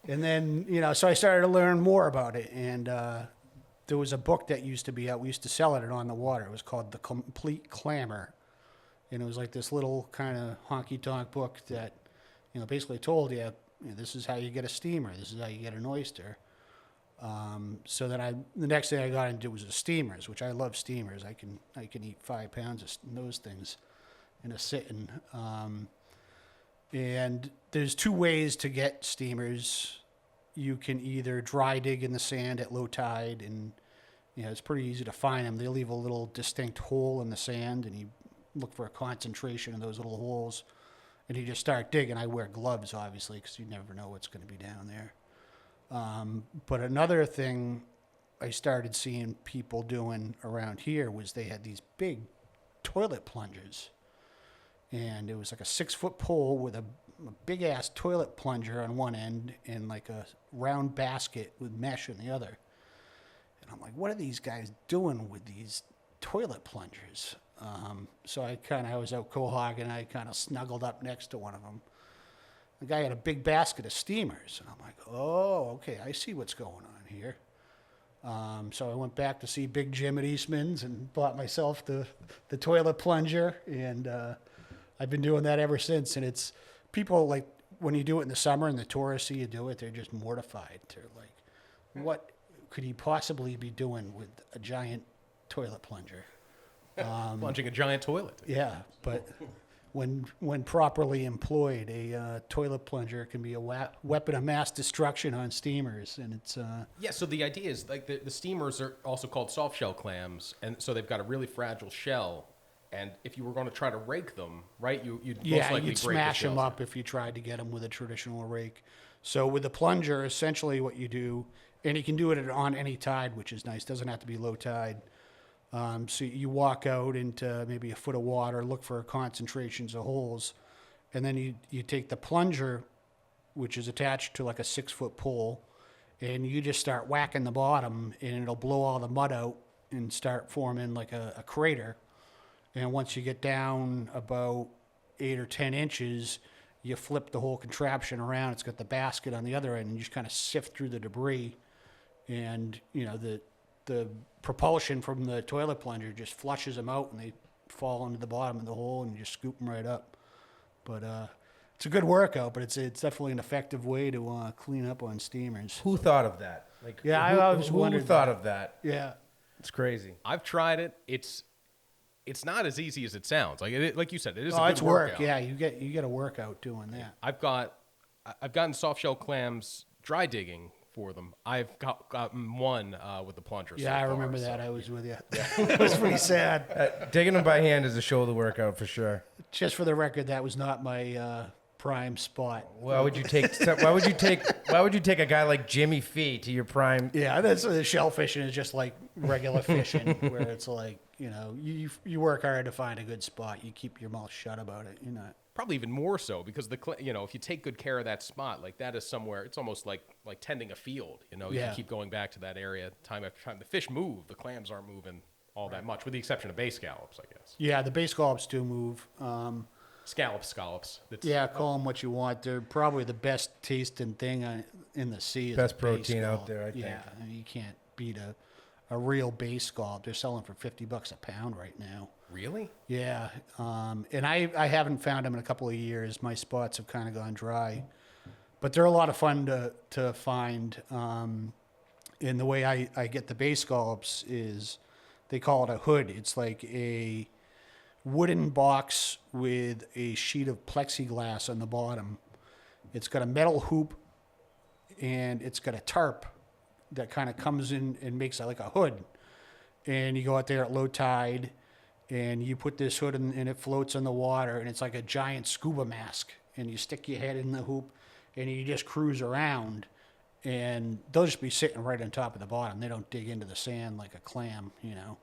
D: And then so I started to learn more about it, and there was a book that used to be out. We used to sell it On the Water. It was called The Complete Clammer, and it was like this little kind of honky-tonk book that basically told you, this is how you get a steamer, this is how you get an oyster. So then the next thing I got into was the steamers, which I love steamers. I can eat 5 pounds of those things in a sitting. And there's 2 ways to get steamers. You can either dry dig in the sand at low tide, and it's pretty easy to find them. They leave a little distinct hole in the sand, and you look for a concentration in those little holes, and you just start digging. I wear gloves, obviously, because you never know what's going to be down there. But another thing I started seeing people doing around here was they had these big toilet plungers, and it was like a 6-foot pole with a big ass toilet plunger on one end and like a round basket with mesh on the other. And I'm like, what are these guys doing with these toilet plungers? So I was out quahogging, and I kind of snuggled up next to one of them. The guy had a big basket of steamers, and I'm like, oh, okay, I see what's going on here. So I went back to see Big Jim at Eastman's and bought myself the toilet plunger, and I've been doing that ever since. And it's people, like, when you do it in the summer and the tourists see you do it, they're just mortified. They're like, what could he possibly be doing with a giant toilet plunger?
A: Plunging a giant toilet.
D: Yeah, but when properly employed, a toilet plunger can be a weapon of mass destruction on steamers, and it's
A: Yeah, so the idea is like the steamers are also called soft shell clams, and so they've got a really fragile shell, And if you were going to try to rake them, right, you'd most
D: Yeah,
A: likely
D: you'd
A: break
D: smash
A: the
D: them
A: shells.
D: up if you tried to get them with a traditional rake. So with the plunger, essentially what you do, and you can do it on any tide, which is nice. Doesn't have to be low tide. So you walk out into maybe a foot of water, look for concentrations of holes, and then you take the plunger, which is attached to like a 6-foot pole, and you just start whacking the bottom, and it'll blow all the mud out and start forming like a crater. And once you get down about 8 or 10 inches, you flip the whole contraption around. It's got the basket on the other end, and you just kind of sift through the debris. And, you know, the propulsion from the toilet plunger just flushes them out, and they fall into the bottom of the hole, and you just scoop them right up. But it's a good workout, but it's definitely an effective way to clean up on steamers.
C: Who thought of that? Like,
D: Yeah, I
C: who,
D: always
C: who
D: wondered
C: thought
D: that.
C: of that?
D: Yeah.
C: It's crazy.
A: I've tried it. It's not as easy as it sounds. Like you said, it is a
D: Oh,
A: good
D: it's work.
A: workout.
D: Yeah, you get a workout doing that.
A: I've gotten soft shell clams dry digging for them. I've gotten one with the plunger.
D: Yeah,
A: so
D: I
A: far,
D: remember
A: so-
D: that. I was with you. It was pretty sad.
C: Digging them by hand is a shoulder workout for sure.
D: Just for the record, that was not my prime spot.
C: Why would you take? Why would you take a guy like Jimmy Fee to your prime?
D: Yeah, that's shellfishing is just like regular fishing, where it's like, you know, you work hard to find a good spot. You keep your mouth shut about it. You're not.
A: Probably even more so because if you take good care of that spot, like that is somewhere. It's almost like tending a field. You know, you
D: Yeah.
A: can keep going back to that area time after time. The fish move. The clams aren't moving all that much, with the exception of bay scallops, I guess.
D: Yeah, the bay scallops do move.
A: Scallops. That's,
D: Yeah, call them what you want. They're probably the best tasting thing in the sea. is
C: Best
D: a bay
C: protein out
D: scallop.
C: there, I think.
D: Yeah, I mean, you can't beat a real bay scallop. They're selling for $50 a pound right now.
A: Really?
D: Yeah, and I haven't found them in a couple of years. My spots have kind of gone dry, but they're a lot of fun to find. And the way I get the bay scallops is they call it a hood. It's like a wooden box with a sheet of plexiglass on the bottom. It's got a metal hoop, and it's got a tarp that kind of comes in and makes it like a hood. And you go out there at low tide, and you put this hood in, and it floats in the water, and it's like a giant scuba mask. And you stick your head in the hoop, and you just cruise around, and they'll just be sitting right on top of the bottom. They don't dig into the sand like a clam, you know.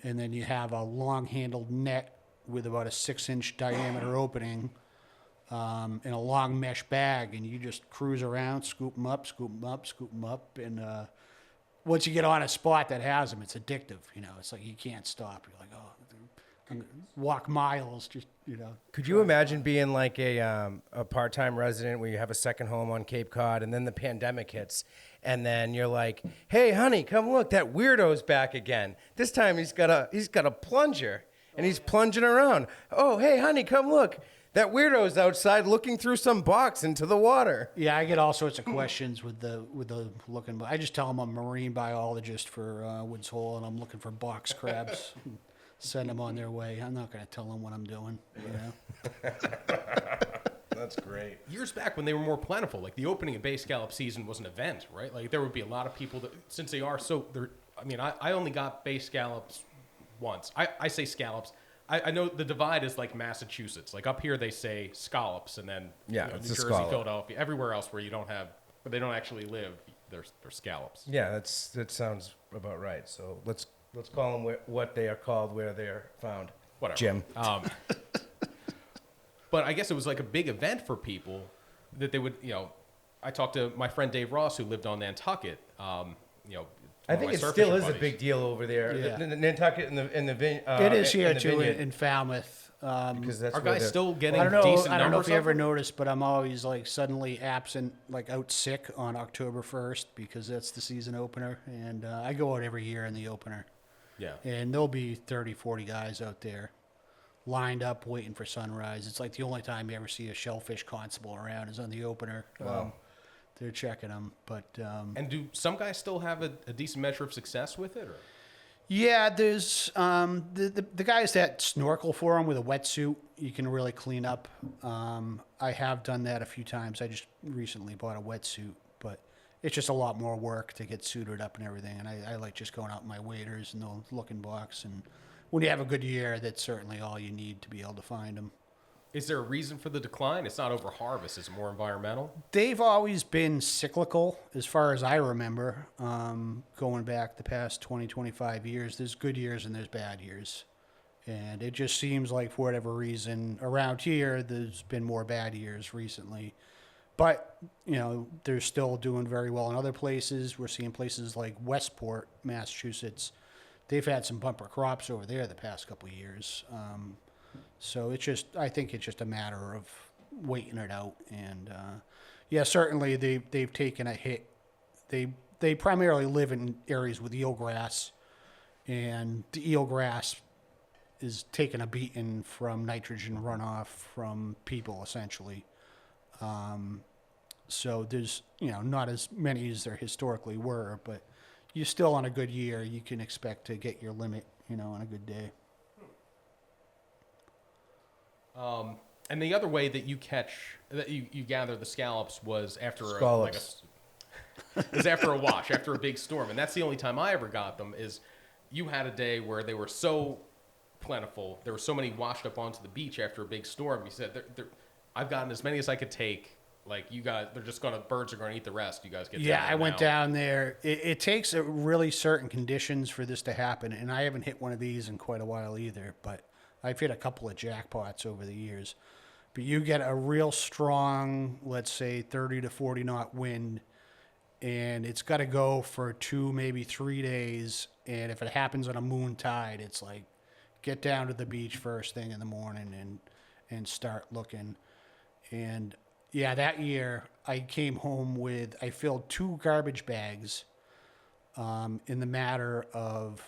D: And then you have a long-handled net with about a 6-inch diameter opening, and a long mesh bag, and you just cruise around, scoop them up, scoop them up, scoop them up, and once you get on a spot that has them, it's addictive. You know, it's like you can't stop. You're like, oh, I'm gonna walk miles, just, you know.
C: Could you imagine being like a part-time resident where you have a second home on Cape Cod, and then the pandemic hits, and then you're like, "Hey, honey, come look, that weirdo's back again. This time he's got a plunger, and he's plunging around. Oh, hey, honey, come look, that weirdo's outside looking through some box into the water."
D: Yeah, I get all sorts of questions with the looking. I just tell them I'm a marine biologist for Woods Hole, and I'm looking for box crabs. Send them on their way. I'm not going to tell them what I'm doing. You know.
C: That's great.
A: Years back when they were more plentiful, like the opening of bay scallop season was an event, right? Like there would be a lot of people that, since they are so, I only got bay scallops once. I say scallops. I know the divide is like Massachusetts. Like up here they say scallops, and then
C: Yeah,
A: New
C: it's a
A: Jersey,
C: scallop.
A: Philadelphia, everywhere else where they don't actually live, they're scallops.
C: Yeah, that sounds about right. So let's call them what they are called where they are found.
A: Whatever.
C: Jim.
A: But I guess it was like a big event for people that they would, I talked to my friend Dave Ross who lived on Nantucket.
C: I think it still is a big deal over there.
D: Yeah.
C: Nantucket in the
D: It is here
C: in the
D: too
C: vineyard,
D: in Falmouth.
C: because that's
A: Are
C: where
A: guys
C: they're-
A: still getting
D: I don't know.
A: decent
D: I don't know
A: numbers
D: if you
A: of
D: ever
A: them?
D: noticed, but I'm always like suddenly absent, like out sick on October 1st because that's the season opener, and I go out every year in the opener,
A: Yeah.
D: and there'll be 30, 40 guys out there lined up waiting for sunrise. It's like the only time you ever see a shellfish constable around is on the opener.
C: Wow.
D: They're checking them, but
A: And do some guys still have a decent measure of success with it? Or?
D: yeah, there's the guys that snorkel for them with a wetsuit. You can really clean up. I have done that a few times. I just recently bought a wetsuit, but it's just a lot more work to get suited up and everything. And I like just going out in my waders and the looking box and when you have a good year, that's certainly all you need to be able to find them.
A: Is there a reason for the decline? It's not over harvest. It's more environmental.
D: They've always been cyclical, as far as I remember, going back the past 20, 25 years. There's good years and there's bad years. And it just seems like, for whatever reason, around here, there's been more bad years recently. But, you know, they're still doing very well in other places. We're seeing places like Westport, Massachusetts. They've had some bumper crops over there the past couple of years. So I think it's just a matter of waiting it out. And, yeah, certainly they've taken a hit. They primarily live in areas with eelgrass, and the eelgrass is taking a beating from nitrogen runoff from people, essentially. So there's, you know, not as many as there historically were, but you're still on a good year. You can expect to get your limit, you know, on a good day.
A: And the other way that you gather the scallops was after
C: Scallops.
A: is after a wash, after a big storm. And that's the only time I ever got them. Is you had a day where they were so plentiful, there were so many washed up onto the beach after a big storm. You said, I've gotten as many as I could take. Like, you guys, birds are going to eat the rest. You guys get
D: Yeah,
A: down
D: I went
A: now.
D: down there. It takes a really certain conditions for this to happen, and I haven't hit one of these in quite a while either, but I've hit a couple of jackpots over the years. But you get a real strong, let's say, 30 to 40 knot wind, and it's got to go for 2, maybe 3 days, and if it happens on a moon tide, it's like, get down to the beach first thing in the morning and start looking. And yeah, that year I came home I filled 2 garbage bags in the matter of,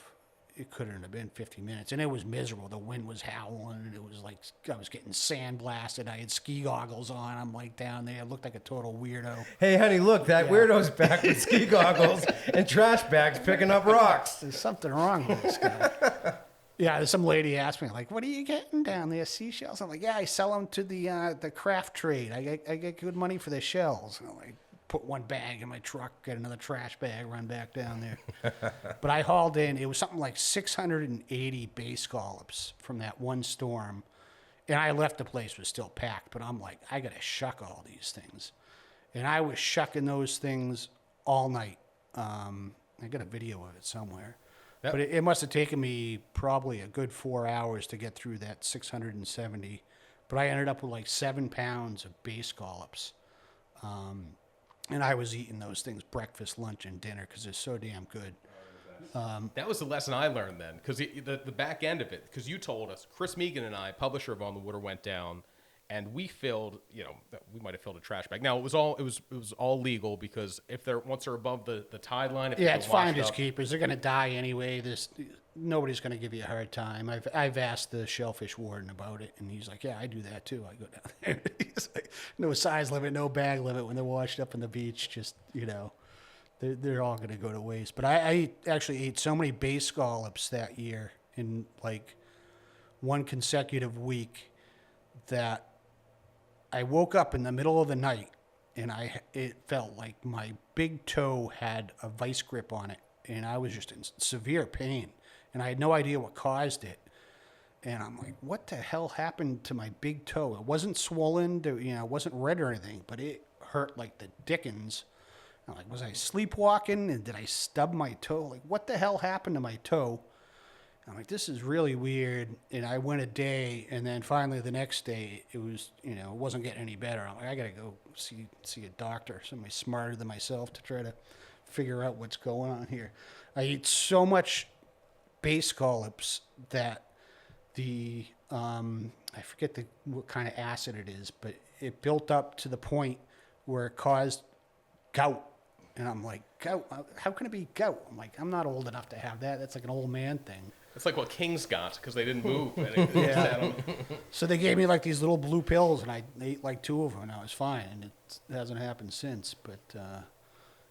D: it couldn't have been 50 minutes. And it was miserable. The wind was howling. And it was like, I was getting sandblasted. I had ski goggles on. I'm like down there. I looked like a total weirdo.
C: Hey, honey, look, that weirdo's back with ski goggles and trash bags picking up rocks.
D: There's something wrong with this guy. Yeah, some lady asked me, like, what are you getting down there, seashells? I'm like, yeah, I sell them to the craft trade. I get good money for the shells. And I like, put one bag in my truck, get another trash bag, run back down there. But I hauled in, it was something like 680 bay scallops from that one storm. And I left, the place was still packed, but I'm like, I got to shuck all these things. And I was shucking those things all night. I got a video of it somewhere.
A: Yep.
D: But it must have taken me probably a good 4 hours to get through that 670. But I ended up with like 7 pounds of bay scallops. And I was eating those things breakfast, lunch, and dinner because they're so damn good.
A: That was the lesson I learned then, because the back end of it, because you told us, Chris Megan and I, publisher of On the Water, went down, and we filled, we might have filled a trash bag. Now it was all legal, because once they're above the tide line, if
D: Yeah, it's finders
A: up,
D: keepers. They're going to die anyway. Nobody's going to give you a hard time. I've asked the shellfish warden about it, and he's like, yeah, I do that too. I go down there. He's like, no size limit, no bag limit when they're washed up on the beach. Just, they're all going to go to waste. But I actually ate so many bay scallops that year in like one consecutive week that I woke up in the middle of the night, and it felt like my big toe had a vice grip on it, and I was just in severe pain, and I had no idea what caused it. And I'm like, what the hell happened to my big toe? It wasn't swollen, it wasn't red or anything, but it hurt like the dickens. I'm like, was I sleepwalking, and did I stub my toe? Like, what the hell happened to my toe? I'm like, this is really weird. And I went a day, and then finally the next day, it was, it wasn't getting any better. I'm like, I got to go see a doctor, somebody smarter than myself, to try to figure out what's going on here. I eat so much bay scallops that I forget what kind of acid it is, but it built up to the point where it caused gout. And I'm like, gout? How can it be gout? I'm like, I'm not old enough to have that. That's like an old man thing.
A: it's like what Kings got, because they didn't move.
D: Yeah. So they gave me like these little blue pills, and I ate like 2 of them, and I was fine. And it hasn't happened since. But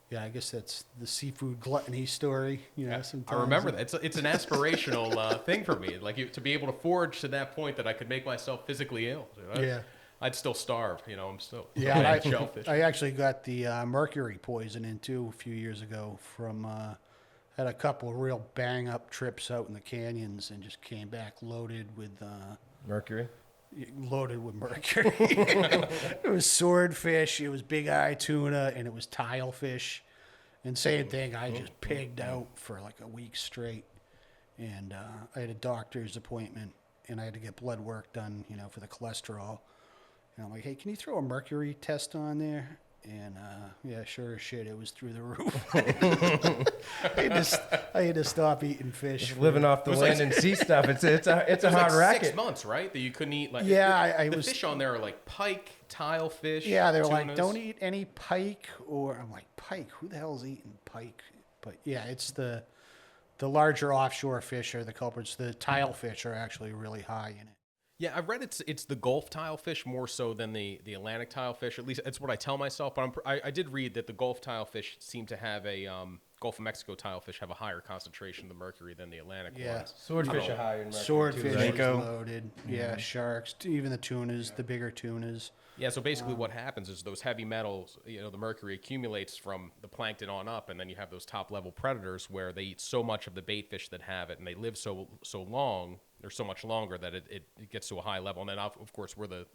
D: yeah, I guess that's the seafood gluttony story.
A: I
D: sometimes.
A: remember that. It's an aspirational thing for me, to be able to forge to that point that I could make myself physically ill.
D: Yeah.
A: I'd still starve. I'm still
D: Shellfish. I actually got the mercury poison in too a few years ago from Had a couple of real bang up trips out in the canyons and just came back loaded with
C: Mercury.
D: Mercury. It was swordfish, it was big eye tuna, and it was tilefish. And same thing, I just pigged out for like a week straight. And I had a doctor's appointment, and I had to get blood work done, for the cholesterol. And I'm like, hey, can you throw a mercury test on there? And yeah, sure as shit, it was through the roof. I had to stop eating fish.
C: Living off the land and sea stuff. It's a hard racket.
A: 6 months, right? That you couldn't eat like.
D: Yeah,
A: the fish on there are like pike, tilefish.
D: Yeah, they're like,
A: tunas.
D: don't eat any pike, or I'm like, pike? Who the hell's eating pike? But yeah, it's the larger offshore fish are the culprits. The tilefish are actually really high in it.
A: Yeah, I've read it's the Gulf tilefish more so than the Atlantic tilefish. At least that's what I tell myself. But I did read that the Gulf tilefish seem to have a Gulf of Mexico tilefish have a higher concentration of mercury than the Atlantic ones.
C: Swordfish are higher in mercury
D: Swordfish
C: too, right?
D: is loaded. Yeah, sharks, even the tunas, the bigger tunas.
A: Yeah, so basically what happens is those heavy metals, the mercury accumulates from the plankton on up, and then you have those top level predators where they eat so much of the bait fish that have it, and they live so long, or so much longer that it gets to a high level. And then, of course, we're the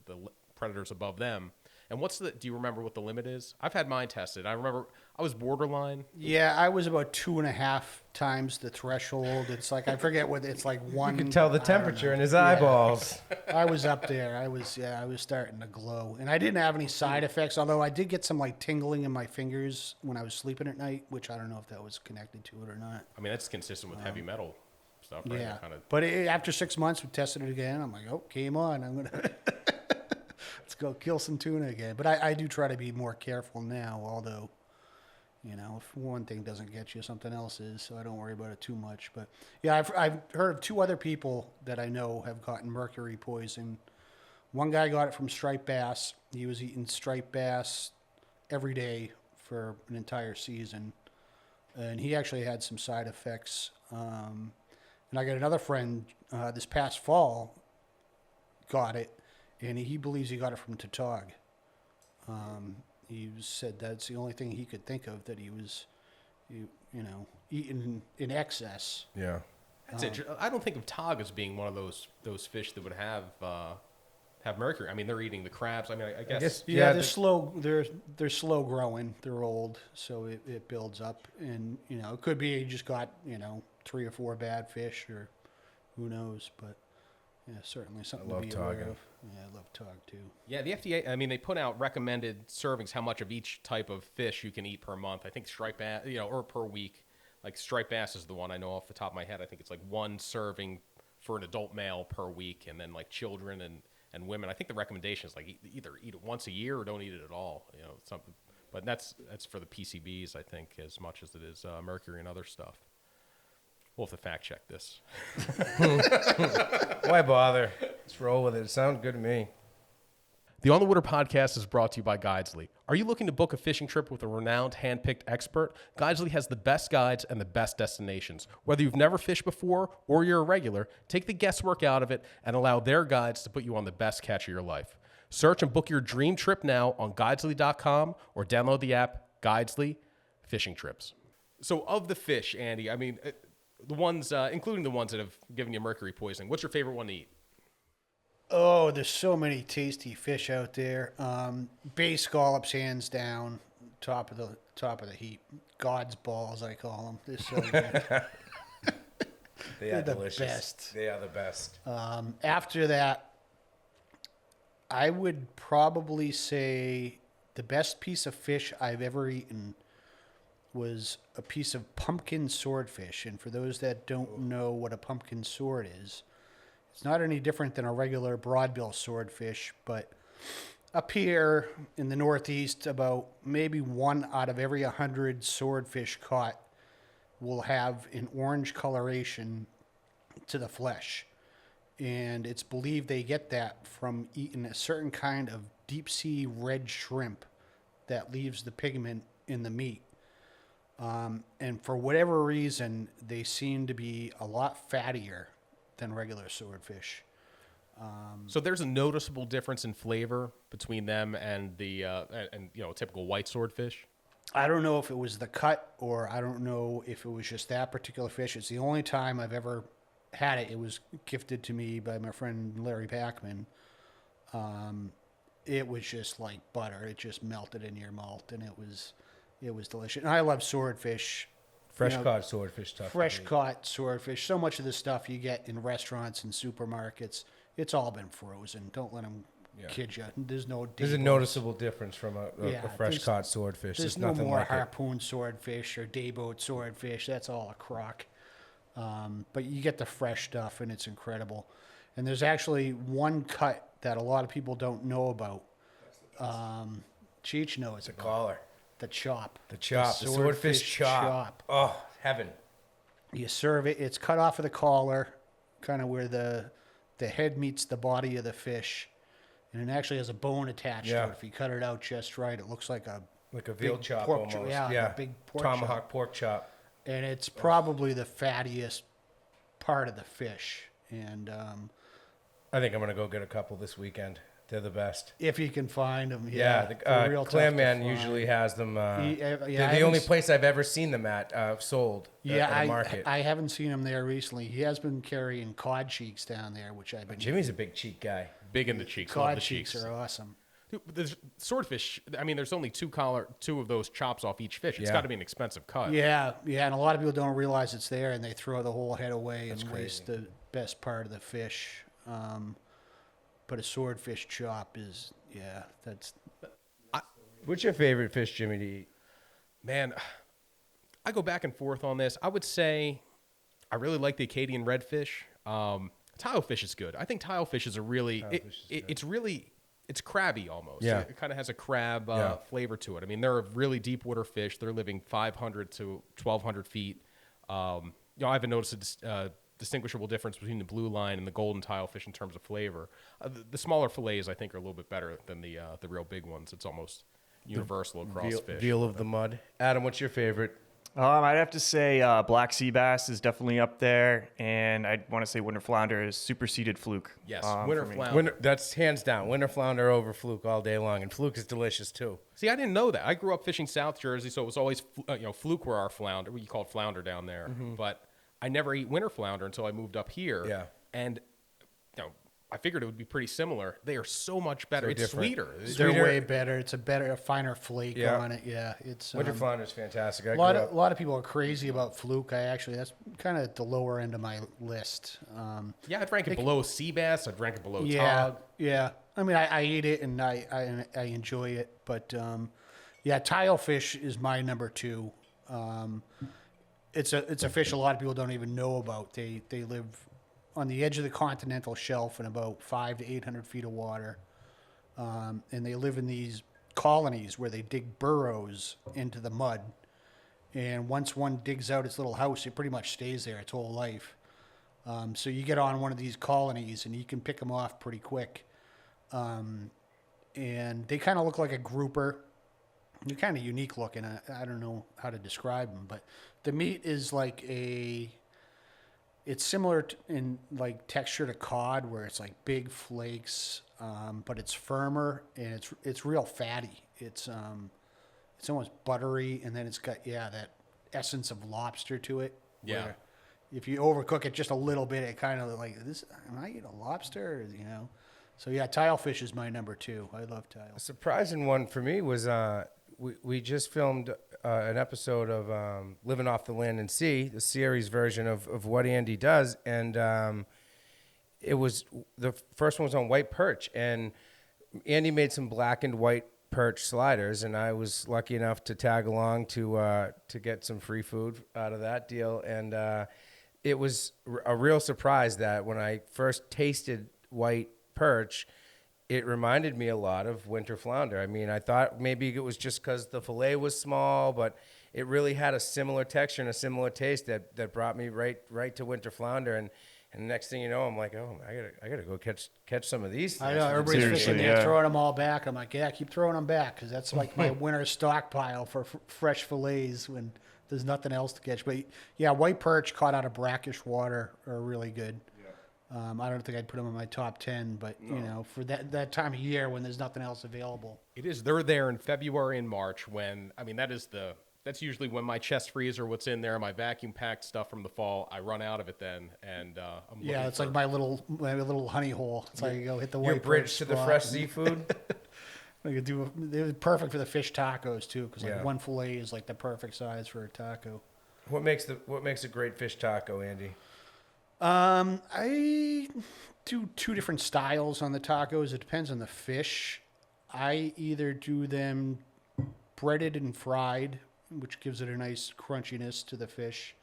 A: predators above them. And do you remember what the limit is? I've had mine tested. I remember I was borderline.
D: Yeah, I was about 2.5 times the threshold. It's like, I forget what, it's like one.
C: You can tell the temperature in his eyeballs.
D: I was up there. I was starting to glow. And I didn't have any side effects, although I did get some like tingling in my fingers when I was sleeping at night, which I don't know if that was connected to it or not.
A: I mean, that's consistent with heavy metal stuff, right?
D: Yeah.
A: Kind of.
D: But after 6 months, we tested it again. I'm like, oh, came on. I'm going to let's go kill some tuna again. But I do try to be more careful now, although, if one thing doesn't get you, something else is, so I don't worry about it too much. But yeah, I've heard of 2 other people that I know have gotten mercury poison. One guy got it from striped bass. He was eating striped bass every day for an entire season, and he actually had some side effects. And I got another friend this past fall got it, and he believes he got it from tautog. He said that's the only thing he could think of that he was, eating in excess.
C: Yeah.
A: That's interesting. I don't think of tog as being one of those fish that would have mercury. I mean, they're eating the crabs. I mean, I guess
D: Yeah, they're slow. They're slow growing. They're old, so it builds up, and it could be you just got 3 or 4 bad fish, or who knows. But yeah, certainly something to be aware of. Yeah, I love tog too.
A: Yeah, the FDA, I mean, they put out recommended servings, how much of each type of fish you can eat per month. I think striped bass, or per week. Like striped bass is the one I know off the top of my head. I think it's like 1 serving for an adult male per week, and then like children and women. I think the recommendation is like either eat it once a year or don't eat it at all. Something. But that's for the PCBs, I think, as much as it is mercury and other stuff. We'll have to fact check this.
C: Why bother? Let's roll with it. It sounds good to me.
A: The On the Water podcast is brought to you by Guidesley. Are you looking to book a fishing trip with a renowned hand-picked expert? Guidesley has the best guides and the best destinations. Whether you've never fished before or you're a regular, take the guesswork out of it and allow their guides to put you on the best catch of your life. Search and book your dream trip now on Guidesley.com or download the app Guidesley Fishing Trips. So of the fish, Andy, I mean, the ones, including the ones that have given you mercury poisoning, what's your favorite one to eat?
D: Oh, there's so many tasty fish out there. Bay scallops, hands down, top of the heap. God's balls, I call them. They're so good.
C: They're
D: the
C: delicious.
D: best.
C: They are the best.
D: After that, I would probably say the best piece of fish I've ever eaten was a piece of pumpkin swordfish. And for those that don't know what a pumpkin sword is, it's not any different than a regular broadbill swordfish, but up here in the Northeast, about maybe 1 out of every 100 swordfish caught will have an orange coloration to the flesh. And it's believed they get that from eating a certain kind of deep sea red shrimp that leaves the pigment in the meat. And for whatever reason, they seem to be a lot fattier than regular swordfish.
A: So there's a noticeable difference in flavor between them and the typical white swordfish.
D: I don't know if it was the cut or I don't know if it was just that particular fish. It's the only time I've ever had it. It was gifted to me by my friend Larry Packman. It was just like butter. It just melted in your mouth, and it was delicious. And I love swordfish.
C: Fresh caught swordfish stuff.
D: Fresh caught swordfish. So much of the stuff you get in restaurants and supermarkets, it's all been frozen. Don't let them kid you. There's
C: a noticeable difference from a fresh caught swordfish.
D: There's
C: There's
D: no
C: nothing
D: more
C: like it.
D: harpoon swordfish or dayboat swordfish. That's all a crock. But you get the fresh stuff, and it's incredible. And there's actually one cut that a lot of people don't know about. Cheech knows
C: The
D: about.
C: collar.
D: The chop.
C: The chop. The swordfish chop. Oh, heaven.
D: You serve it. It's cut off of the collar, kind of where the head meets the body of the fish. And it actually has a bone attached to it. If you cut it out just right, it looks like a
C: veal
D: big
C: chop
D: pork
C: almost.
D: like a big pork
C: Tomahawk
D: chop.
C: pork chop.
D: And it's probably the fattiest part of the fish. And
C: I think I'm going to go get a couple this weekend. They're the best.
D: if you can find them,
C: The
D: real
C: Clam
D: tough to
C: Man
D: find.
C: usually has them.
D: Yeah,
C: They're
D: I
C: the
D: haven't
C: only
D: s-
C: place I've ever seen them sold at a market.
D: I haven't seen him there recently. He has been carrying cod cheeks down there, which I've been.
C: Jimmy's a big cheek guy.
A: Big in the cheeks. Love
D: Cod
A: the
D: cheeks
A: cheeks.
D: are awesome.
A: Dude, there's swordfish. I mean, there's only two of those chops off each fish. It's
C: Yeah.
A: got to be an expensive cut.
D: Yeah, and a lot of people don't realize it's there, and they throw the whole head away and waste the best part of the fish. But a swordfish chop is, that's.
C: What's your favorite fish, Jimmy, to eat?
A: Man, I go back and forth on this. I would say I really like the Acadian redfish. Tilefish is good. I think tilefish is a really, it's crabby almost.
C: Yeah.
A: It kind of has a crab flavor to it. I mean, they're a really deep water fish. They're living 500 to 1,200 feet. I haven't noticed a distinguishable difference between the blue line and the golden tilefish in terms of flavor. The smaller fillets, I think, are a little bit better than the real big ones. It's almost universal across fish.
C: Veal of the mud. Adam, what's your favorite?
E: I'd have to say black sea bass is definitely up there, and I'd want to say winter flounder is superseded fluke.
A: Yes,
E: for
A: winter
E: me.
A: flounder.
C: That's hands down. Winter flounder over fluke all day long, and fluke is delicious too.
A: See, I didn't know that. I grew up fishing South Jersey, so it was always fluke were our flounder. We called flounder down there, but I never ate winter flounder until I moved up here.
C: Yeah.
A: And I figured it would be pretty similar. They are so much better. It's
C: different.
A: sweeter.
D: They're way better. It's a finer flake
C: Yeah.
D: on it. Yeah, it's
C: Winter flounder is fantastic.
D: a lot of people are crazy about fluke. That's kind of at the lower end of my list.
A: Yeah, I'd rank it below sea bass. I'd rank it below
D: Yeah,
A: top.
D: yeah. I mean, I eat it and I enjoy it, but tilefish is my number 2. It's a fish a lot of people don't even know about. They live on the edge of the continental shelf in about 500 to 800 feet of water, and they live in these colonies where they dig burrows into the mud. And once one digs out its little house, it pretty much stays there its whole life. So you get on one of these colonies and you can pick them off pretty quick. And they kind of look like a grouper. They're kind of unique looking. I don't know how to describe them, but the meat is it's similar in like texture to cod, where it's like big flakes, but it's firmer and it's real fatty. It's almost buttery, and then it's got that essence of lobster to it.
A: Yeah.
D: where If you overcook it just a little bit, it kind of like this. Am I eating a lobster? So tilefish is my number 2. I love tile.
C: A surprising one for me was we just filmed an episode of Living Off the Land and Sea, the series version of what Andy does, and it was the first one was on white perch, and Andy made some black and white perch sliders, and I was lucky enough to tag along to get some free food out of that deal, and it was a real surprise that when I first tasted white perch, it reminded me a lot of winter flounder. I mean, I thought maybe it was just because the fillet was small, but it really had a similar texture and a similar taste that brought me right to winter flounder. And the next thing you know, I'm like, oh, I gotta go catch some of these.
D: I know everybody's
E: Seriously,
D: fishing there,
E: yeah.
D: throwing them all back. I'm like, keep throwing them back, because that's like my winter stockpile for fresh fillets when there's nothing else to catch. But white perch caught out of brackish water are really good. I don't think I'd put them in my top 10, but you know, for that time of year when there's nothing else available.
A: It is. They're there in February and March when, I mean, that's usually when my chest freezer, what's in there, my vacuum packed stuff from the fall, I run out of it then. And I'm
D: Yeah, it's
A: for,
D: like my little honey hole. It's like you go hit the
C: Your
D: white
C: bridge to the fresh seafood.
D: They're perfect for the fish tacos too, because like
C: Yeah.
D: one fillet is like the perfect size for a taco.
C: What makes a great fish taco, Andy?
D: I do two different styles on the tacos. It depends on the fish. I either do them breaded and fried, which gives it a nice crunchiness to the fish,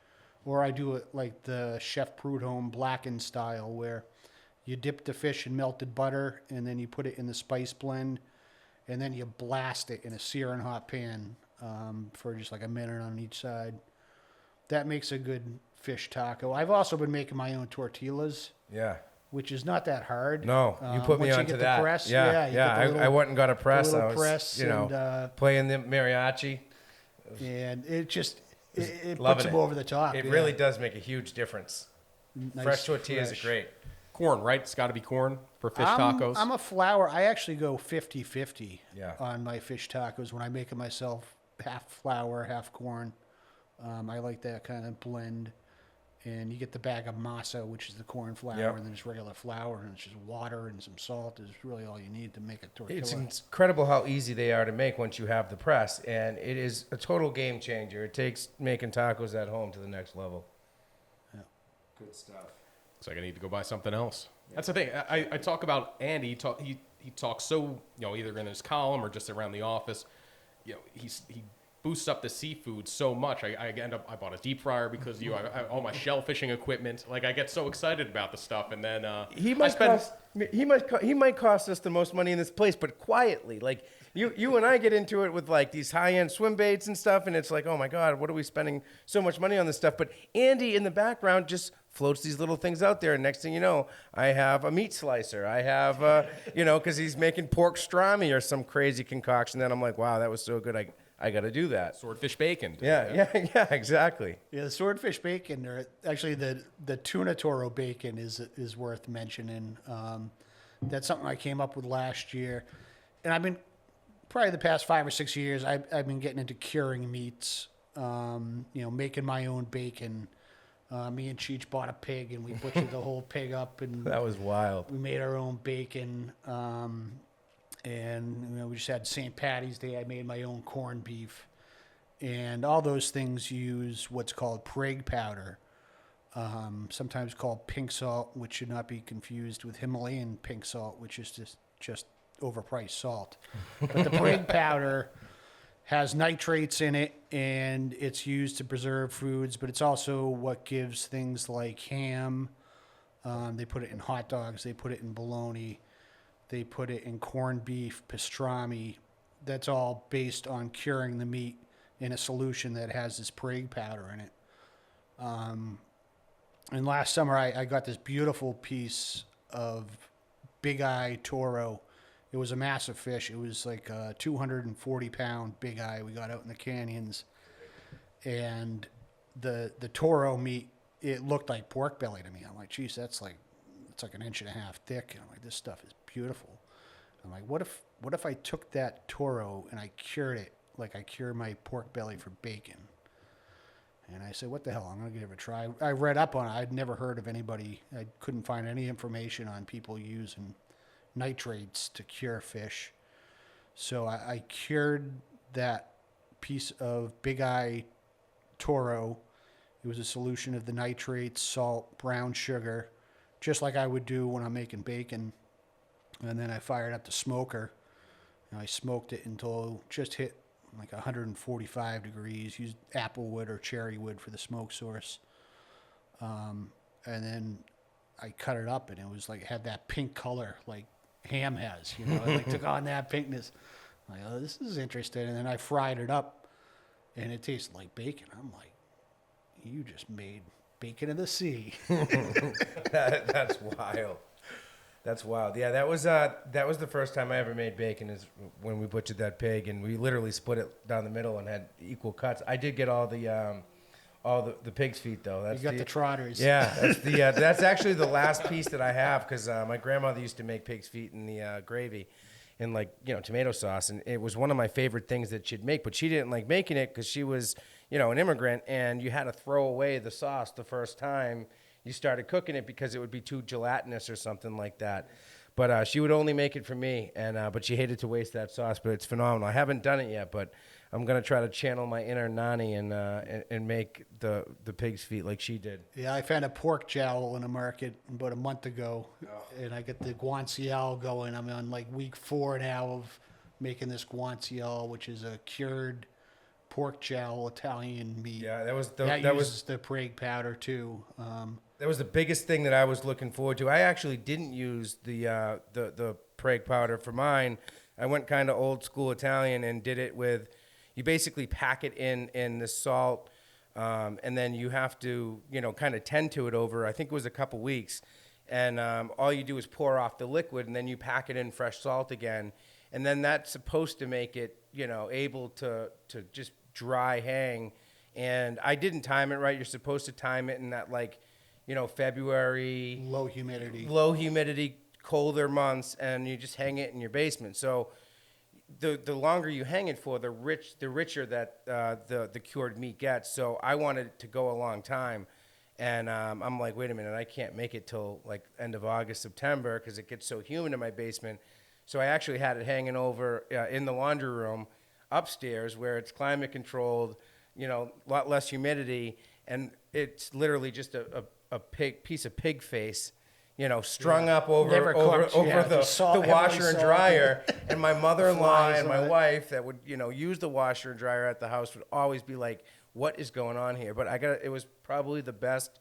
D: or I do it like the Chef Prudhomme blackened style, where you dip the fish in melted butter and then you put it in the spice blend, and then you blast it in a searing hot pan for just like a minute on each side. That makes a good fish taco. I've also been making my own tortillas,
C: Yeah.
D: which is not that hard.
C: No, you put me
D: once you
C: onto
D: get
C: that.
D: the press,
C: Yeah,
D: you get the little-
C: I went and got a press.
D: little
C: I was,
D: press and,
C: playing the mariachi.
D: and it just it
C: Loving
D: puts them
C: it.
D: over the top.
C: It
D: yeah.
C: really does make a huge difference.
D: Nice,
C: Fresh tortillas
D: fresh.
C: are great.
A: corn, right? It's got to be corn for fish
D: I'm,
A: tacos.
D: I'm a flour. I actually go 50-50
C: Yeah.
D: on my fish tacos when I make it myself. Half flour, half corn. I like that kind of blend. And you get the bag of masa, which is the corn flour,
C: Yep.
D: and then just regular flour, and it's just water and some salt is really all you need to make a tortilla.
C: It's incredible how easy they are to make once you have the press, and it is a total game changer. It takes making tacos at home to the next level.
D: Yeah.
C: Good stuff.
A: Looks like I need to go buy something else. That's the thing. I talk about Andy. He talks so, either in his column or just around the office. He boosts up the seafood so much. I bought a deep fryer because all my shellfishing equipment. Like I get so excited about the stuff, and then
C: He might cost us the most money in this place, but quietly. Like you and I get into it with like these high-end swim baits and stuff, and it's like, oh my God, what are we spending so much money on this stuff? But Andy in the background just floats these little things out there, and next thing you know, I have a meat slicer. I have, because he's making pork strami or some crazy concoction. Then I'm like, wow, that was so good. I got to do that.
A: swordfish bacon.
C: Yeah, exactly.
D: Yeah, the swordfish bacon, or actually the tuna toro bacon is worth mentioning. That's something I came up with last year, and I've been probably the past 5 or 6 years. I've been getting into curing meats. Making my own bacon. Me and Cheech bought a pig, and we butchered the whole pig up, and
C: That was wild.
D: we made our own bacon. And we just had St. Patty's Day. I made my own corned beef, and all those things use what's called Prague powder, sometimes called pink salt, which should not be confused with Himalayan pink salt, which is just overpriced salt. But the Prague powder has nitrates in it, and it's used to preserve foods, but it's also what gives things like ham. They put it in hot dogs. They put it in bologna. They put it in corned beef, pastrami. That's all based on curing the meat in a solution that has this Prague powder in it. And last summer, I got this beautiful piece of big eye toro. It was a massive fish. It was like a 240-pound big eye we got out in the canyons. And the toro meat, it looked like pork belly to me. I'm like, geez, it's like an inch and a half thick. And I'm like, this stuff is beautiful. I'm like, what if I took that toro and I cured it like I cure my pork belly for bacon? And I said, what the hell? I'm going to give it a try. I read up on it. I'd never heard of anybody. I couldn't find any information on people using nitrates to cure fish. So I cured that piece of big eye toro. It was a solution of the nitrates, salt, brown sugar, just like I would do when I'm making bacon. And then I fired up the smoker, and I smoked it until it just hit like 145 degrees. Used apple wood or cherry wood for the smoke source. And then I cut it up, and it was like, it had that pink color like ham has, It like took on that pinkness. I'm like, oh, this is interesting. And then I fried it up, and it tasted like bacon. I'm like, you just made bacon of the sea.
C: That's wild. That's wild. Yeah, that was the first time I ever made bacon, is when we butchered that pig, and we literally split it down the middle and had equal cuts. I did get all Oh, the pig's feet though. That's
D: You got the trotters.
C: Yeah, that's the that's actually the last piece that I have because my grandmother used to make pig's feet in the gravy, in like tomato sauce, and it was one of my favorite things that she'd make. But she didn't like making it because she was an immigrant, and you had to throw away the sauce the first time you started cooking it because it would be too gelatinous or something like that. But she would only make it for me, and but she hated to waste that sauce. But it's phenomenal. I haven't done it yet, but I'm gonna try to channel my inner Nani and make the pig's feet like she did.
D: Yeah, I found a pork jowl in a market about a month ago, and I got the guanciale going. I'm on like week 4 now of making this guanciale, which is a cured pork jowl Italian meat.
C: Yeah, that was
D: the Prague powder too.
C: That was the biggest thing that I was looking forward to. I actually didn't use the Prague powder for mine. I went kind of old school Italian and did it with, you basically pack it in the salt, and then you have to kind of tend to it over, I think it was a couple weeks, and all you do is pour off the liquid, and then you pack it in fresh salt again, and then that's supposed to make it able to just dry hang. And I didn't time it right. You're supposed to time it in that February,
D: Low humidity,
C: colder months, and you just hang it in your basement. So the longer you hang it for, the richer that the cured meat gets. So I wanted it to go a long time, and I'm like, wait a minute, I can't make it till like end of August, September, because it gets so humid in my basement. So I actually had it hanging over in the laundry room upstairs, where it's climate controlled, a lot less humidity, and it's literally just a piece of pig face, strung up over the washer and dryer. And my mother-in-law and my wife that would, use the washer and dryer at the house would always be like, what is going on here? But it was probably the best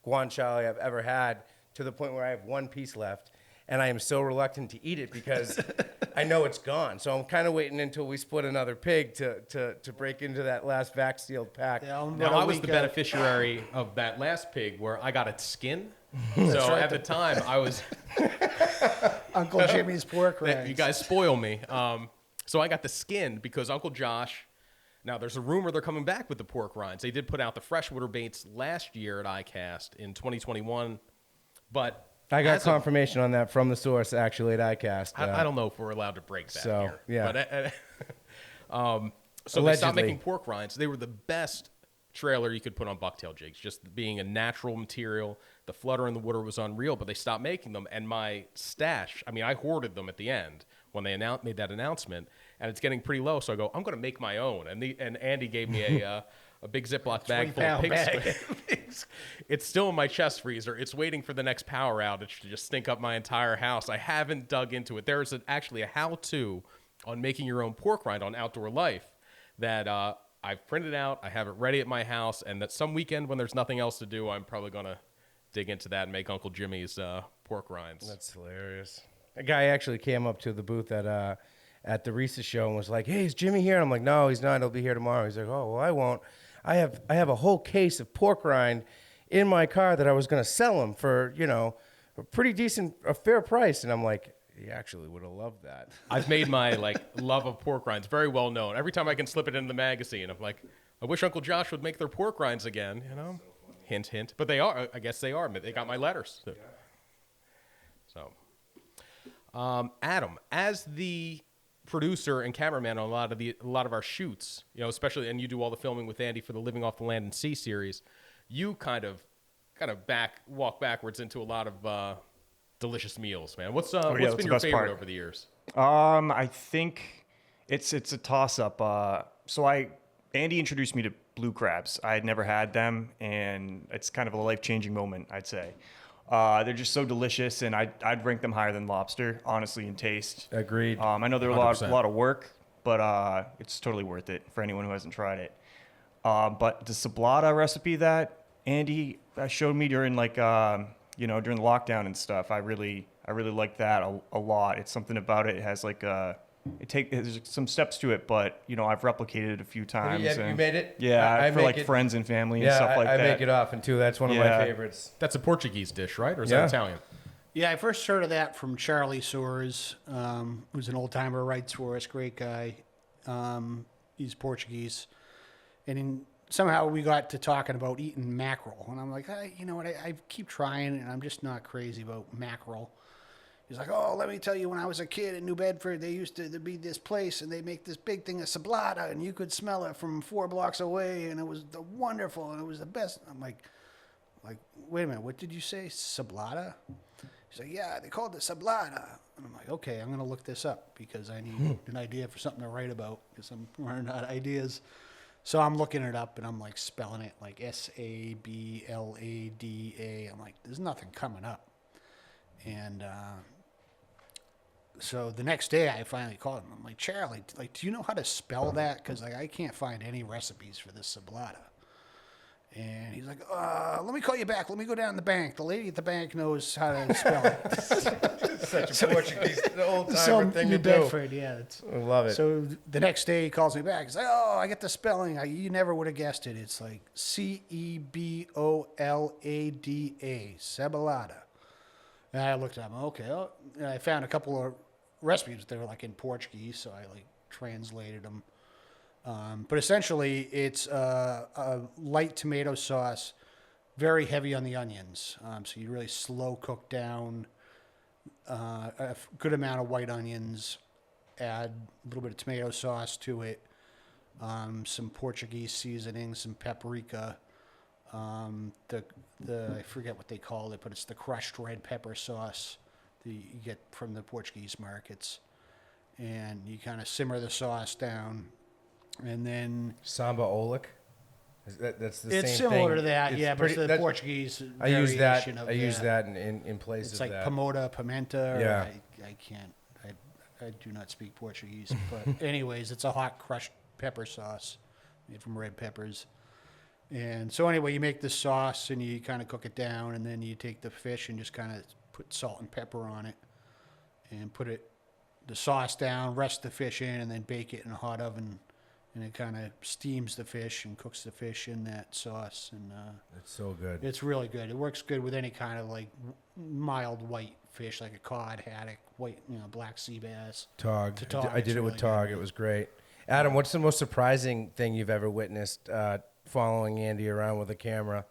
C: guanciale I've ever had, to the point where I have one piece left. And I am so reluctant to eat it because I know it's gone. So I'm kind of waiting until we split another pig to break into that last vac sealed pack.
D: Yeah,
A: Now, I was the beneficiary of that last pig where I got its skin. So at the time, I was...
D: Uncle Jimmy's pork rinds.
A: You guys spoil me. So I got the skin because Uncle Josh... Now, there's a rumor they're coming back with the pork rinds. They did put out the freshwater baits last year at ICAST in 2021, but...
C: I got confirmation on that from the source, actually, at ICAST.
A: I don't know if we're allowed to break that here.
C: Yeah.
A: But, so they stopped making pork rinds. They were the best trailer you could put on bucktail jigs, just being a natural material. The flutter in the water was unreal, but they stopped making them. And my stash, I hoarded them at the end when they made that announcement, and it's getting pretty low. So I go, I'm going to make my own. And Andy gave me a big Ziploc bag full of pigs. It's still in my chest freezer. It's waiting for the next power outage to just stink up my entire house. I haven't dug into it. There's actually a how-to on making your own pork rind on Outdoor Life that I've printed out. I have it ready at my house, and that some weekend when there's nothing else to do, I'm probably going to dig into that and make Uncle Jimmy's pork rinds.
C: That's hilarious. A guy actually came up to the booth at the Reese's show and was like, "Hey, is Jimmy here?" And I'm like, "No, he's not. He'll be here tomorrow." He's like, "Oh, well, I won't. I have a whole case of pork rind in my car that I was going to sell him for, a pretty decent, a fair price." And I'm like, he actually would have loved that.
A: I've made my love of pork rinds very well known. Every time I can slip it in the magazine, I'm like, I wish Uncle Josh would make their pork rinds again, Hint, hint. But they are. I guess they are. They got my letters. So, Adam, as the producer and cameraman on a lot of our shoots, especially, and you do all the filming with Andy for the Living Off the Land and Sea series, you kind of walk backwards into a lot of delicious meals, man. What's been your favorite over the years?
E: I think it's a toss up. Andy introduced me to blue crabs. I had never had them, and it's kind of a life-changing moment, I'd say. They're just so delicious, and I'd rank them higher than lobster, honestly, in taste.
C: Agreed.
E: I know they're a lot of work, but it's totally worth it for anyone who hasn't tried it. But the Cebolada recipe that Andy showed me during during the lockdown and stuff, I really like that a lot. It's something about it. It has there's some steps to it, but I've replicated it a few times.
C: You made it?
E: Yeah,
C: I
E: for friends and family and stuff like that.
C: I make it often too. That's one of my favorites.
A: That's a Portuguese dish, right? Or is that Italian?
D: Yeah, I first heard of that from Charlie Soares, who's an old timer, writes for us, great guy. He's Portuguese, and somehow we got to talking about eating mackerel, and I'm like, hey, you know what? I keep trying, and I'm just not crazy about mackerel. He's like, oh, let me tell you, when I was a kid in New Bedford, they used to be this place, and they make this big thing of Cebolada, and you could smell it from 4 blocks away, and it was wonderful, and it was the best. I'm like, wait a minute, what did you say, Cebolada? He's like, yeah, they called it Cebolada. And I'm like, okay, I'm going to look this up because I need an idea for something to write about because I'm running out of ideas. So I'm looking it up, and I'm like spelling it like Sablada. I'm like, there's nothing coming up. And so the next day I finally called him. I'm like, Charlie, like, do you know how to spell that? Because like I can't find any recipes for this Cebolada. And he's like, let me call you back. Let me go down to the bank. The lady at the bank knows how to spell it.
C: Such a Portuguese old-timer thing
D: New
C: to
D: Bedford,
C: do.
D: yeah.
C: I love it.
D: So the next day he calls me back. He's like, oh, I get the spelling. You never would have guessed it. It's like Cebolada, Cebolada. And I looked up, okay. Oh, and I found a couple of recipes. They were like in Portuguese, so I like translated them. But essentially, it's a light tomato sauce, very heavy on the onions. So you really slow cook down a good amount of white onions, add a little bit of tomato sauce to it, some Portuguese seasoning, some paprika, I forget what they call it, but it's the crushed red pepper sauce that you get from the Portuguese markets. And you kind of simmer the sauce down. And then
C: Samba Olic. That's the same thing.
D: it's similar to that,
C: It's
D: yeah, but it's the Portuguese
C: I use that.
D: variation of
C: I use
D: that.
C: that in places.
D: It's like
C: that.
D: pomota, pimenta. Or
C: Yeah.
D: I can't. I do not speak Portuguese. But anyways, it's a hot crushed pepper sauce made from red peppers. And so anyway, you make this sauce and you kind of cook it down, and then you take the fish and just kind of put salt and pepper on it, and put the sauce down, rest the fish in, and then bake it in a hot oven. And it kind of steams the fish and cooks the fish in that sauce, and
C: It's so good.
D: it's really good. It works good with any kind of like mild white fish, like a cod, haddock, white, black sea bass.
C: Tog.
D: To tog,
C: I did
D: it's
C: it with
D: really
C: Tog.
D: good.
C: It was great. Adam, what's the most surprising thing you've ever witnessed following Andy around with a camera?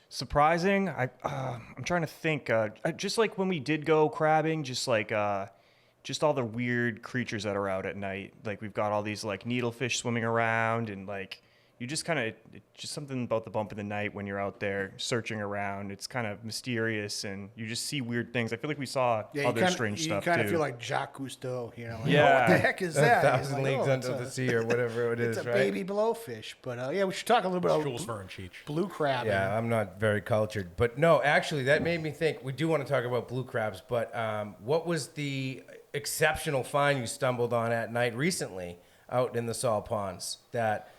E: Surprising. I'm trying to think. Just like when we did go crabbing, just all the weird creatures that are out at night. Like we've got all these like needlefish swimming around, and like you just kind of, just something about the bump in the night when you're out there searching around. It's kind of mysterious, and you just see weird things. I feel like we saw other strange stuff
D: You kind
E: too.
D: of feel like Jacques Cousteau, like,
E: Yeah.
D: what the heck is that? He's
C: 1,000
D: like,
C: Leagues
D: "Oh,
C: Under the Sea or whatever it is,
D: It's a
C: right?
D: baby blowfish. But yeah, we should talk a little bit about
A: Jules Verne Cheech.
D: blue crab.
C: Yeah, I'm not very cultured. But no, actually, that made me think. We do want to talk about blue crabs, but what was the exceptional find you stumbled on at night recently out in the salt ponds that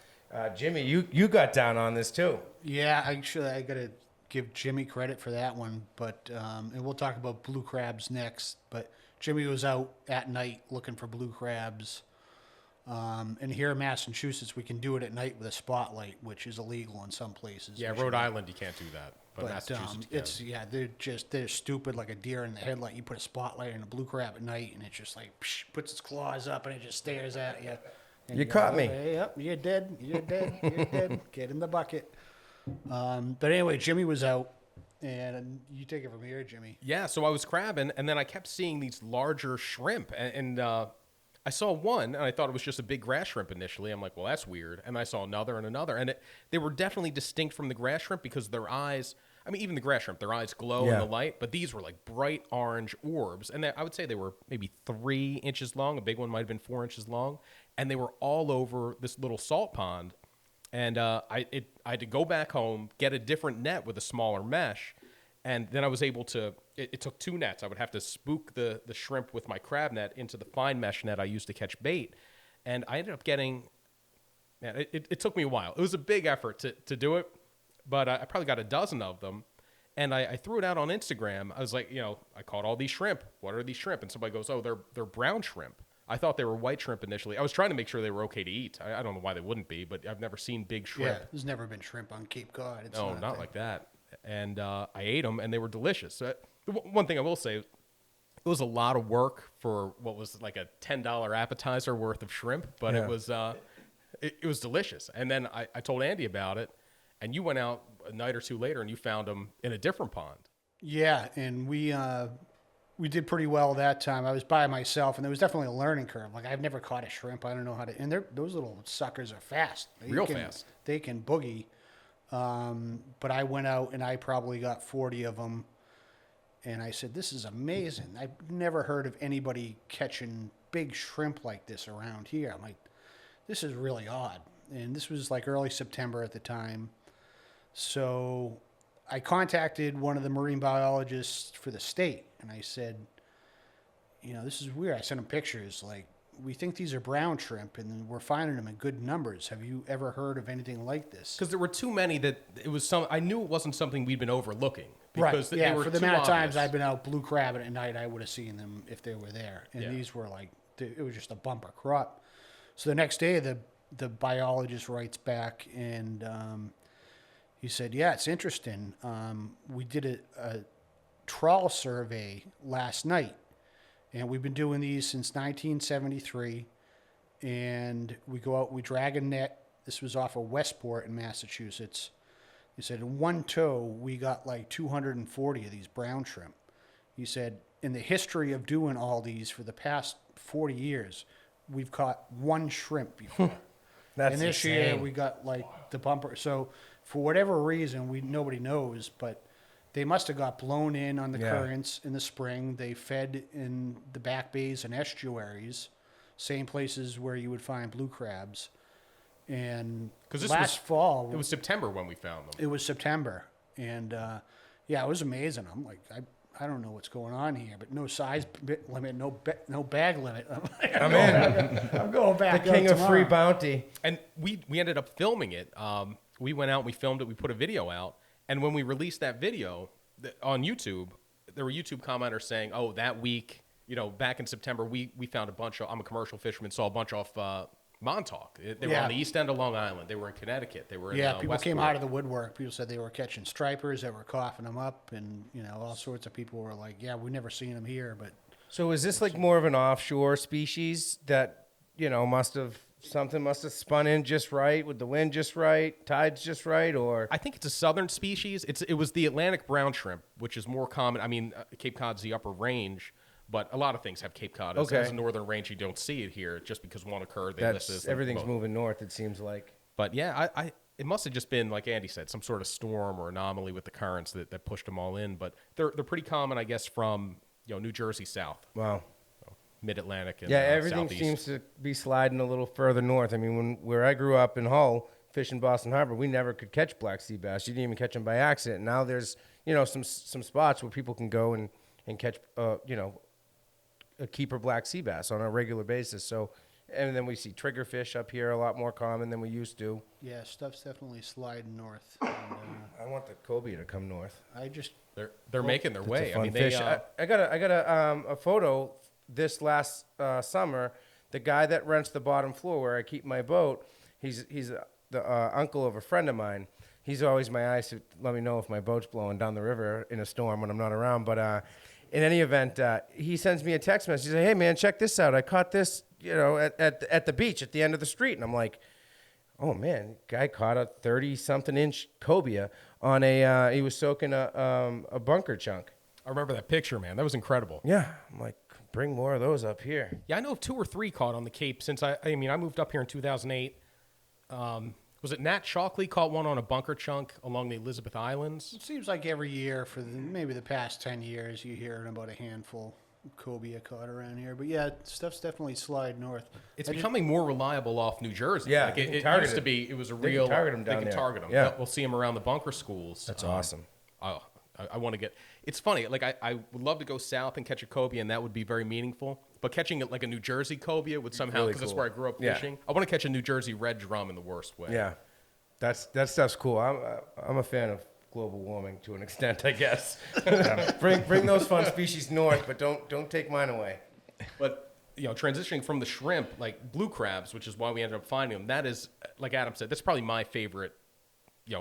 C: Jimmy, you got down on this too?
D: Yeah, actually, I got to give Jimmy credit for that one. But and we'll talk about blue crabs next. But Jimmy was out at night looking for blue crabs. And here in Massachusetts, we can do it at night with a spotlight, which is illegal in some places.
A: Yeah,
D: Michigan.
A: Rhode Island, you can't do that. But
D: But
A: Massachusetts, you can.
D: they're stupid like a deer in the headlight. You put a spotlight in a blue crab at night, and it just like puts its claws up and it just stares at you. And
C: You
D: go,
C: caught me.
D: "Okay, yep, you're dead. You're dead. You're dead. Get in the bucket." But anyway, Jimmy was out, and you take it from here, Jimmy.
A: Yeah, so I was crabbing, and then I kept seeing these larger shrimp, and I saw one, and I thought it was just a big grass shrimp initially. I'm like, well, that's weird. And I saw another and another, and they were definitely distinct from the grass shrimp because their eyes, I mean, even the grass shrimp, their eyes glow in
C: Yeah.
A: the light, but these were like bright orange orbs, and I would say they were maybe 3 inches long. A big one might have been 4 inches long, and they were all over this little salt pond. And I had to go back home, get a different net with a smaller mesh, and then I was able to, it took 2 nets. I would have to spook the shrimp with my crab net into the fine mesh net I used to catch bait. And I ended up getting, man, it took me a while. It was a big effort to do it, but I probably got a dozen of them. And I threw it out on Instagram. I was like, I caught all these shrimp. What are these shrimp? And somebody goes, oh, they're brown shrimp. I thought they were white shrimp initially. I was trying to make sure they were okay to eat. I don't know why they wouldn't be, but I've never seen big shrimp.
D: Yeah, there's never been shrimp on Cape Cod. It's
A: No, not like that. And I ate them, and they were delicious. So, one thing I will say, it was a lot of work for what was like a $10 appetizer worth of shrimp, but it was it was delicious. And then I told Andy about it, and you went out a night or two later and you found them in a different pond.
D: Yeah, and we did pretty well that time. I was by myself, and there was definitely a learning curve. Like, I've never caught a shrimp. I don't know how to. And those little suckers are fast.
A: Fast.
D: They can boogie. But I went out and I probably got 40 of them. And I said, this is amazing. I've never heard of anybody catching big shrimp like this around here. I'm like, this is really odd. And this was like early September at the time. So I contacted one of the marine biologists for the state. And I said, this is weird. I sent him pictures. Like, we think these are brown shrimp, and we're finding them in good numbers. Have you ever heard of anything like this?
A: Because there were too many that it was I knew it wasn't something we'd been overlooking. Because
D: right. Yeah,
A: they were
D: for the
A: too
D: amount of times
A: obvious.
D: I've been out blue crabbing at night, I would have seen them if they were there. And these were like, it was just a bumper crop. So the next day, the biologist writes back, and he said, yeah, it's interesting. We did a trawl survey last night, and we've been doing these since 1973. And we go out, we drag a net. This was off of Westport in Massachusetts. He said, in one tow, we got like 240 of these brown shrimp. He said, in the history of doing all these for the past 40 years, we've caught one shrimp before.
C: That's
D: and this
C: insane.
D: year we got like the bumper. So for whatever reason, nobody knows, but they must have got blown in on the currents in the spring. They fed in the back bays and estuaries, same places where you would find blue crabs. And last fall,
A: it was September when we found them.
D: it was September, and it was amazing. I'm like, I don't know what's going on here, but no size limit, no bag limit. I'm like,
C: I'm in.
D: I'm going back.
C: The king
D: out
C: of
D: tomorrow.
C: free bounty.
A: And we ended up filming it. We went out and we filmed it. We put a video out. And when we released that video on YouTube, there were YouTube commenters saying, oh, that week, back in September, we found a bunch of, I'm a commercial fisherman, saw a bunch off Montauk. They were on the east end of Long Island. They were in Connecticut. They were in
D: people came
A: Westport.
D: out of the woodwork. People said they were catching stripers that were coughing them up, and all sorts of people were like, "Yeah, we never seen them here." But
C: So is this like more of an offshore species that, must have spun in just right, with the wind just right, tides just right, or?
A: I think it's a southern species. It was the Atlantic brown shrimp, which is more common. I mean, Cape Cod's the upper range, but a lot of things have Cape Cod. As a northern range, you don't see it here just because one occurred.
C: Everything's moving north, it seems like.
A: But yeah, it must have just been, like Andy said, some sort of storm or anomaly with the currents that pushed them all in. But they're pretty common, I guess, from New Jersey south.
C: Wow.
A: Mid-Atlantic and
C: everything
A: southeast.
C: seems to be sliding a little further north. I mean, where I grew up in Hull, fishing Boston Harbor, we never could catch black sea bass. You didn't even catch them by accident. Now there's, some spots where people can go and catch, a keeper black sea bass on a regular basis. So, and then we see triggerfish up here a lot more common than we used to.
D: yeah, stuff's definitely sliding north. And,
C: I want the cobia to come north.
A: They're making their way.
C: It's a fun
A: I mean,
C: fish. I got a photo this last summer. The guy that rents the bottom floor where I keep my boat, he's the uncle of a friend of mine. He's always my eyes to let me know if my boat's blowing down the river in a storm when I'm not around. But in any event, he sends me a text message. He says, "Hey man, check this out. I caught this, at the beach at the end of the street." And I'm like, "Oh man, guy caught a 30-something inch cobia on he was soaking a bunker chunk."
A: I remember that picture, man. That was incredible.
C: Yeah, I'm like, bring more of those up here.
A: Yeah, I know of 2 or 3 caught on the Cape since I moved up here in 2008. Was it Nat Shockley caught one on a bunker chunk along the Elizabeth Islands?
D: it seems like every year for maybe the past 10 years, you hear about a handful of cobia caught around here. But yeah, stuff's definitely sliding north.
A: It's becoming more reliable off New Jersey.
C: Yeah,
A: like
C: they can
A: it
C: target
A: used to
C: it.
A: be. It was a
C: They
A: real.
C: can target 'em down
A: They can
C: there.
A: target them.
C: Yeah.
A: We'll see them around the bunker schools.
C: That's awesome.
A: Oh, I want to get. It's funny. Like I would love to go south and catch a cobia, and that would be very meaningful. But catching it like a New Jersey cobia would somehow,
C: Really
A: because that's
C: cool.
A: where I grew up
C: Yeah.
A: fishing. I want to catch a New Jersey red drum in the worst way.
C: Yeah, that stuff's cool. I'm a fan of global warming to an extent, I guess. bring those fun species north, but don't take mine away.
A: But transitioning from the shrimp, like blue crabs, which is why we ended up finding them. That is, like Adam said, that's probably my favorite,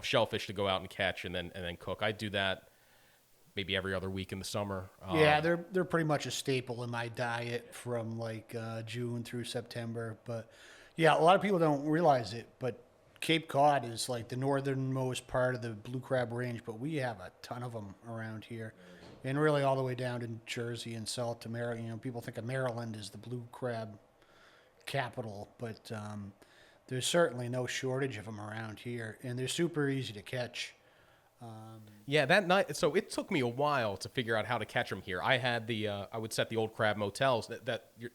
A: shellfish to go out and catch and then cook. I do that maybe every other week in the summer.
D: Yeah, they're pretty much a staple in my diet from like June through September. But Yeah, a lot of people don't realize it, but Cape Cod is like the northernmost part of the blue crab range, but we have a ton of them around here. And really all the way down to Jersey and south to Maryland. You know, people think of Maryland as the blue crab capital, but there's certainly no shortage of them around here, and they're super easy to catch.
A: Yeah, that night. So it took me a while to figure out how to catch them here. I had I would set the old crab motels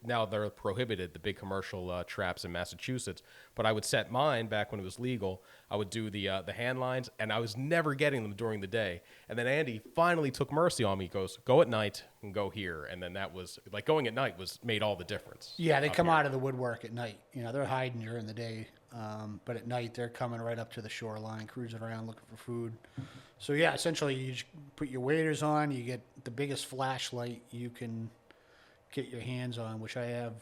A: now they're prohibited, the big commercial traps in Massachusetts. But I would set mine back when it was legal. I would do the hand lines, and I was never getting them during the day. And then Andy finally took mercy on me. He goes, go at night and go here. And then that was like going at night made all the difference.
D: Yeah, they come out of the woodwork at night. You know, they're hiding during the day, but at night they're coming right up to the shoreline, cruising around looking for food. So yeah, essentially you just put your waders on, you get the biggest flashlight you can get your hands on, which I have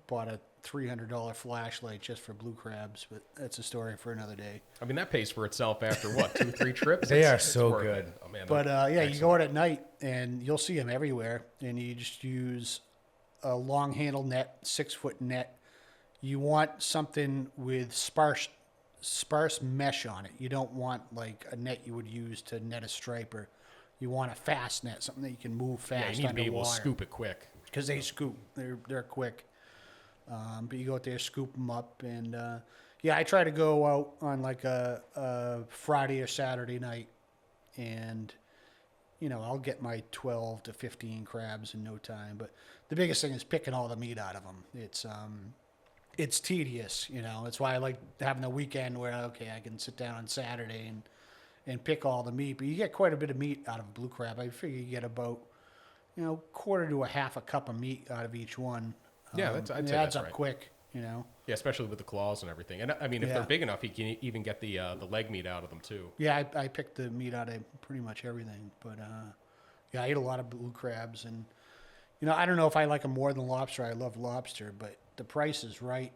D: bought a $300 flashlight just for blue crabs, but that's a story for another day.
A: I mean, that pays for itself after what, 2-3 trips?
C: They are
A: It's
C: so
A: worth
C: good.
A: it. Oh, man,
D: But yeah,
A: excellent.
D: you go out at night and you'll see them everywhere, and you just use a long handle net, 6-foot net. You want something with sparse mesh on it. You don't want like a net you would use to net a striper. You want a fast net, something that you can move fast.
A: Yeah, you need to be able to
D: underwater.
A: scoop it quick.
D: Because they scoop. They're quick. But you go out there, scoop them up, and yeah, I try to go out on like a Friday or Saturday night, and you know I'll get my 12 to 15 crabs in no time. But the biggest thing is picking all the meat out of them. It's tedious, you know. That's why I like having the weekend where okay, I can sit down on Saturday and pick all the meat. But you get quite a bit of meat out of a blue crab. I figure you get about quarter to a half a cup of meat out of each one.
A: Yeah,
D: It
A: I'd say
D: adds
A: that's
D: up
A: right.
D: quick, you know.
A: Yeah, especially with the claws and everything. And I mean, if
D: Yeah.
A: they're big enough, you can even get the leg meat out of them too.
D: Yeah, I picked the meat out of pretty much everything. But yeah, I eat a lot of blue crabs, and you know, I don't know if I like them more than lobster. I love lobster, but the price is right.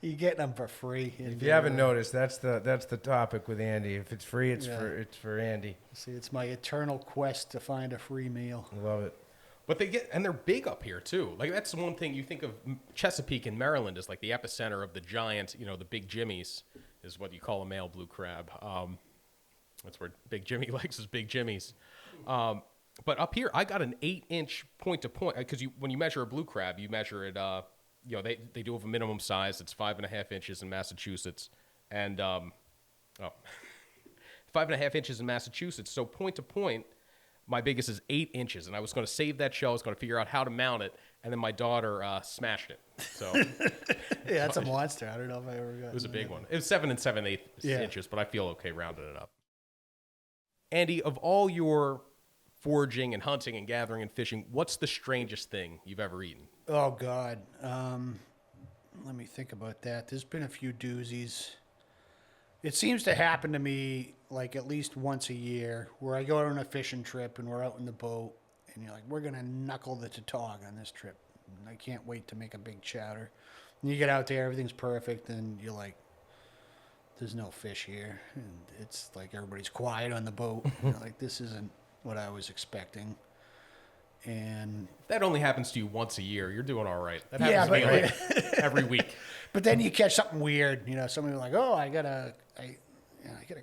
D: You're getting them for free.
C: If you haven't noticed, that's the topic with Andy. If it's free, it's
D: Yeah.
C: for Andy.
D: See, it's my eternal quest to find a free meal.
C: Love it.
A: But they're big up here too. Like that's the one thing you think of Chesapeake in Maryland is like the epicenter of the giant, the big Jimmies is what you call a male blue crab. That's where Big Jimmy likes his big Jimmies. But up here, I got an 8-inch point to point because when you measure a blue crab, you measure it. They do have a minimum size. It's 5.5 inches in Massachusetts, and 5.5 inches in Massachusetts. So point to point, my biggest is 8 inches, and I was going to save that shell. I was going to figure out how to mount it, and then my daughter smashed it. So
D: Yeah, that's a monster. I don't know if I ever got
A: it was a big one. It was 7 7/8
D: Yeah.
A: inches, but I feel okay rounding it up. Andy, of all your foraging and hunting and gathering and fishing, what's the strangest thing you've ever eaten?
D: Oh, God. Let me think about that. There's been a few doozies. It seems to happen to me like at least once a year where I go on a fishing trip and we're out in the boat and you're like, we're going to knuckle the tautog on this trip. And I can't wait to make a big chowder. And you get out there, everything's perfect, and you're like, there's no fish here. And it's like everybody's quiet on the boat. You're like, this isn't what I was expecting. And
A: If that only happens to you once a year, you're doing all right. That
D: Yeah,
A: happens to me
D: but-
A: like every week.
D: but then you catch something weird, somebody like, oh, I got a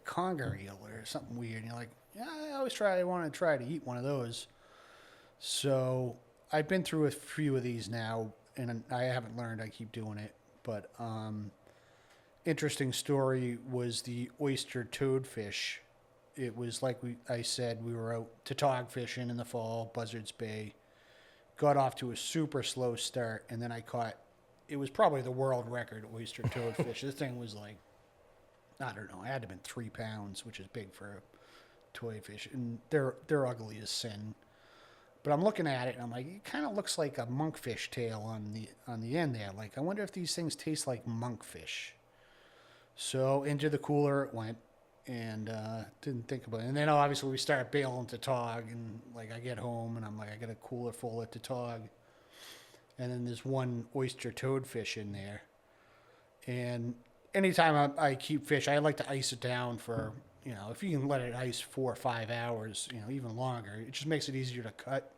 D: conger eel or something weird. And you're like, yeah, I want to try to eat one of those. So I've been through a few of these now, and I haven't learned. I keep doing it. But interesting story was the oyster toadfish. It was like I said, we were out tautog fishing in the fall, Buzzards Bay. Got off to a super slow start, and then I caught, it was probably the world record oyster toadfish. This thing was like, I don't know, it had to have been 3 pounds, which is big for a toy fish. And they're ugly as sin. But I'm looking at it, and I'm like, it kind of looks like a monkfish tail on the end there. Like, I wonder if these things taste like monkfish. So into the cooler it went. And didn't think about it. And then obviously we start bailing tautog, and like I get home and I'm like, I got a cooler full of tautog, and then there's one oyster toadfish in there. And anytime I keep fish, I like to ice it down for, if you can let it ice 4 or 5 hours, even longer, it just makes it easier to cut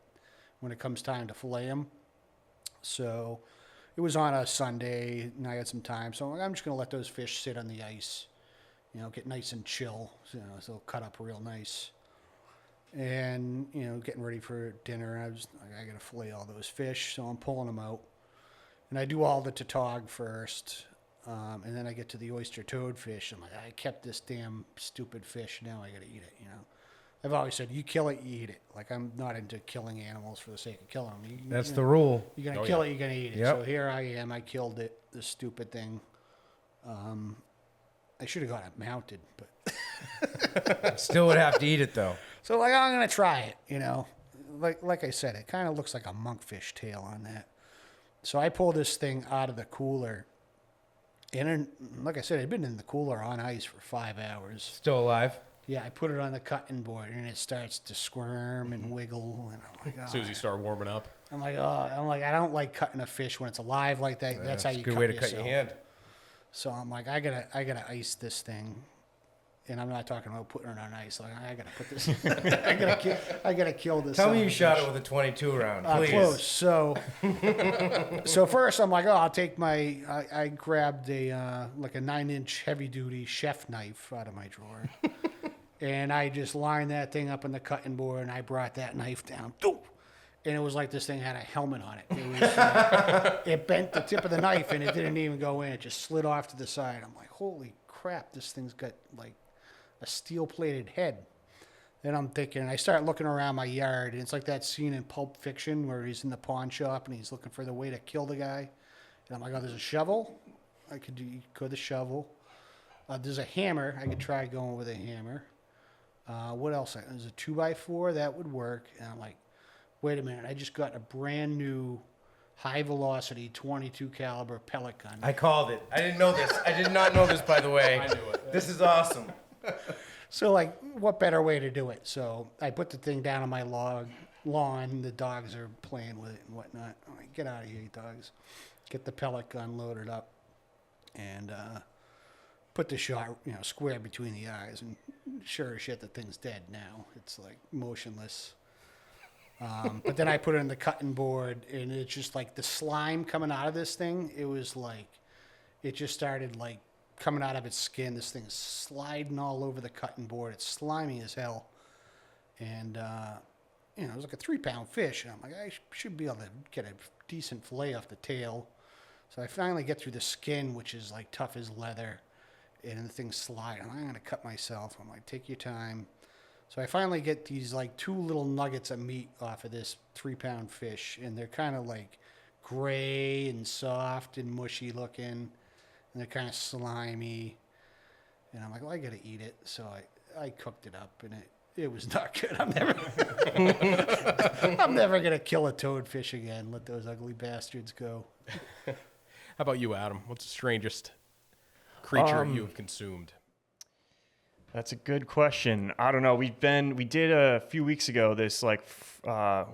D: when it comes time to fillet them. So it was on a Sunday, and I had some time, so I'm just gonna let those fish sit on the ice, get nice and chill, so they'll cut up real nice. And getting ready for dinner, I gotta fillet all those fish, so I'm pulling them out, and I do all the tautog first, and then I get to the oyster toadfish. I'm like, I kept this damn stupid fish, now I gotta eat it. I've always said, you kill it, you eat it. Like, I'm not into killing animals for the sake of killing them.
C: That's the rule.
D: You're going to kill it, you're going to eat it.
C: Yep.
D: So here I am. I killed it, this stupid thing. I should have got it mounted, but...
C: Still would have to eat it, though.
D: So, I'm going to try it, Like I said, it kind of looks like a monkfish tail on that. So I pull this thing out of the cooler. And like I said, it'd been in the cooler on ice for 5 hours.
C: Still alive?
D: Yeah, I put it on the cutting board, and it starts to squirm and wiggle, and I'm like,
A: As soon as you start warming up.
D: I'm like, I don't like cutting a fish when it's alive like that. That's how you
C: a good
D: cut
C: way to
D: yourself.
C: cut your hand.
D: So I'm like, I gotta ice this thing, and I'm not talking about putting it on ice. Like, I gotta put this. I gotta kill this.
C: Tell me you
D: fish.
C: shot it with a 22 round, please.
D: Close. So, so first I'm like, I'll take my. I grabbed a like a 9-inch heavy duty chef knife out of my drawer. And I just lined that thing up on the cutting board, and I brought that knife down. And it was like this thing had a helmet on it. It was, it bent the tip of the knife, and it didn't even go in. It just slid off to the side. I'm like, holy crap, this thing's got like a steel-plated head. Then I'm thinking, and I start looking around my yard, and it's like that scene in Pulp Fiction where he's in the pawn shop, and he's looking for the way to kill the guy. And I'm like, there's a shovel. I could do the shovel. There's a hammer. I could try going with a hammer. What else? There's a 2x4 that would work. And I'm like, wait a minute, I just got a brand new high velocity 22 caliber pellet gun.
C: I called it. I didn't know this. I did not know this, by the way. I knew it. This is awesome.
D: So what better way to do it? So I put the thing down on my lawn. The dogs are playing with it and whatnot. I'm like, get out of here, you dogs. Get the pellet gun loaded up and put the shot, square between the eyes, and sure as shit, the thing's dead now. It's like motionless. But then I put it in the cutting board, and it's just like the slime coming out of this thing. It was like, it just started like coming out of its skin. This thing's sliding all over the cutting board. It's slimy as hell. And, it was like a 3-pound fish. And I'm like, I should be able to get a decent fillet off the tail. So I finally get through the skin, which is like tough as leather. And the thing's sliding. I'm going to cut myself. I'm like, take your time. So I finally get these like 2 little nuggets of meat off of this 3-pound fish. And they're kind of like gray and soft and mushy looking. And they're kind of slimy. And I'm like, well, I got to eat it. So I cooked it up, and it was not good. I'm never going to kill a toadfish again. Let those ugly bastards go.
A: How about you, Adam? What's the strangest creature you have consumed?
E: That's a good question. I don't know. We did a few weeks ago this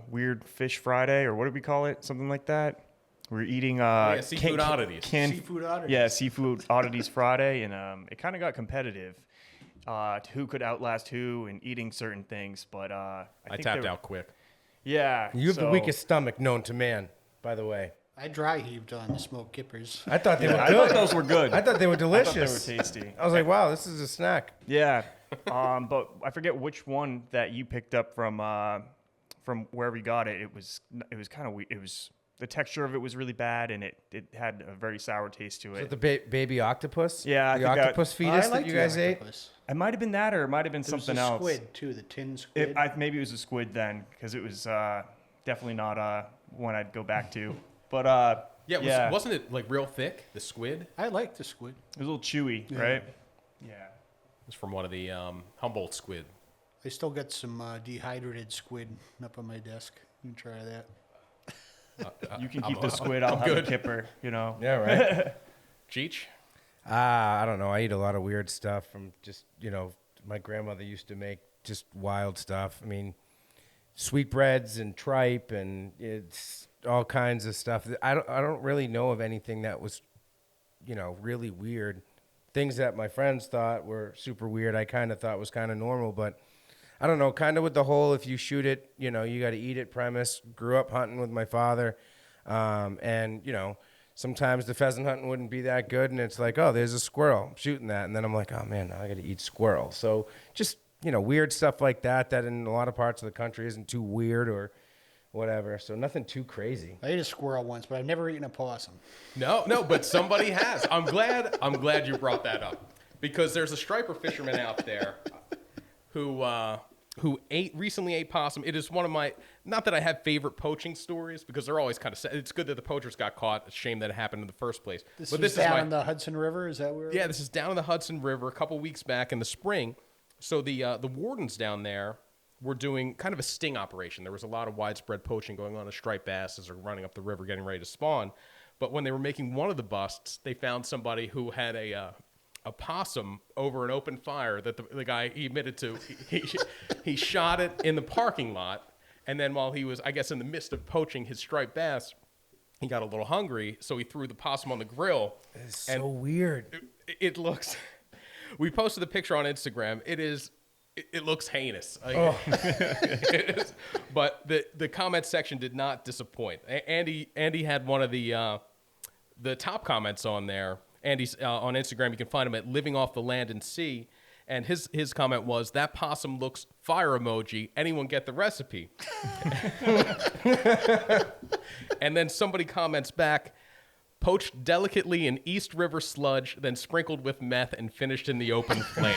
E: weird fish Friday, or what did we call it? Something like that. We're eating
A: seafood oddities.
D: Seafood oddities.
E: Yeah, seafood oddities Friday, and it kind of got competitive. Who could outlast who in eating certain things? But I
A: tapped out quick.
E: Yeah,
C: You have the weakest stomach known to man, by the way.
D: I dry heaved on the smoked kippers.
C: I thought they were
E: I
C: good.
E: thought those were good.
C: I thought they were
E: I thought
C: delicious.
E: they were tasty.
C: I was like, wow, this is a snack.
E: Yeah, but I forget which one that you picked up from wherever you got it. It was kind of weird. It was, the texture of it was really bad, and it had a very sour taste to
C: Is it
E: it.
C: the baby octopus?
E: Yeah, I
C: the
E: think that-
C: octopus fetus that you guys ate?
E: It might have been that, or it might have been
D: There was
E: something
D: the
E: else.
D: squid too, the tin squid.
E: Maybe it was a squid then, because it was definitely not one I'd go back to. But
A: Wasn't it like real thick, the squid?
D: I like the squid.
E: it was a little chewy,
D: Yeah.
E: right? Yeah.
A: It was from one of the Humboldt squid.
D: I still got some dehydrated squid up on my desk. You can try that.
E: You can keep the squid. I'll have
A: good.
E: a kipper.
C: Yeah, right.
A: Cheech?
C: I don't know. I eat a lot of weird stuff from just, my grandmother used to make just wild stuff. I mean, sweetbreads and tripe and it's all kinds of stuff. I don't really know of anything that was, really weird. Things that my friends thought were super weird, I kind of thought was kind of normal, but I don't know, kind of with the whole, if you shoot it, you got to eat it premise. Grew up hunting with my father. And, sometimes the pheasant hunting wouldn't be that good, and it's like, oh, there's a squirrel, I'm shooting that, and then I'm like, oh man, now I got to eat squirrel. So just weird stuff like that in a lot of parts of the country isn't too weird or whatever. So nothing too crazy.
D: I ate a squirrel once, but I've never eaten a possum.
A: No, but somebody has. I'm glad you brought that up, because there's a striper fisherman out there who recently ate possum. It is one of my, not that I have favorite poaching stories, because they're always kind of sad. It's good that the poachers got caught. It's a shame that it happened in the first place.
D: This is down in the Hudson River. Is that where?
A: Yeah, this is down in the Hudson River a couple weeks back in the spring. So the wardens down there were doing kind of a sting operation. There was a lot of widespread poaching going on. The striped basses are running up the river getting ready to spawn. But when they were making one of the busts, they found somebody who had a possum over an open fire that the guy he admitted to. He shot it in the parking lot, and then while he was, I guess, in the midst of poaching his striped bass, he got a little hungry, so he threw the possum on the grill.
C: It's so weird.
A: It looks... We posted the picture on Instagram. It looks heinous. It is, but the comment section did not disappoint. Andy had one of the top comments on there. Andy's on Instagram. You can find him at Living Off the Land and Sea. And his comment was, that possum looks fire emoji. Anyone get the recipe? And then somebody comments back, poached delicately in East River sludge, then sprinkled with meth and finished in the open flame.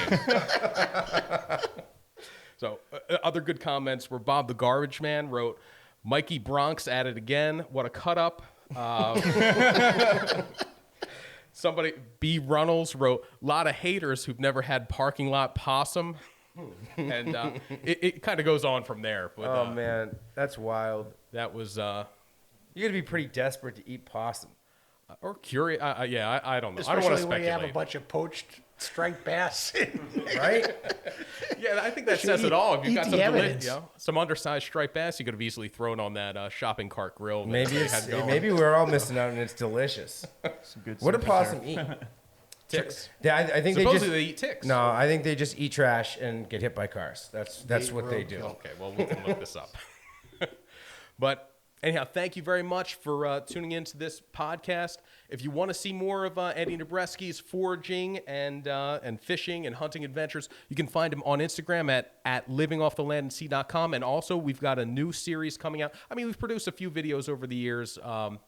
A: So other good comments were Bob the Garbage Man wrote, Mikey Bronx at it again. What a cut up. Somebody, B. Runnels, wrote, lot of haters who've never had parking lot possum. And it kind of goes on from there. But,
C: oh, man, that's wild.
A: That was...
C: You got to be pretty desperate to eat possum.
A: Or curious. Yeah, I don't know.
D: Especially
A: I don't want to
D: when
A: speculate.
D: you have a bunch of poached striped bass.
C: Right?
A: Yeah, I think that says it all. If you've got
D: evidence.
A: some undersized striped bass, you could have easily thrown on that shopping cart grill. That
C: Maybe
A: they had going.
C: maybe we're all missing out, and it's delicious.
E: Some good
C: What do
E: stuff
C: possum
E: there.
C: eat?
A: Ticks.
C: Yeah, I think
A: Supposedly
C: they
A: they eat ticks.
C: No, I think they just eat trash and get hit by cars. That's what they do.
A: Okay, well, we can look this up. But anyhow, thank you very much for tuning into this podcast. If you want to see more of Andy Nabreski's foraging and fishing and hunting adventures, you can find him on Instagram at livingoffthelandandsea.com. And also, we've got a new series coming out. I mean, we've produced a few videos over the years of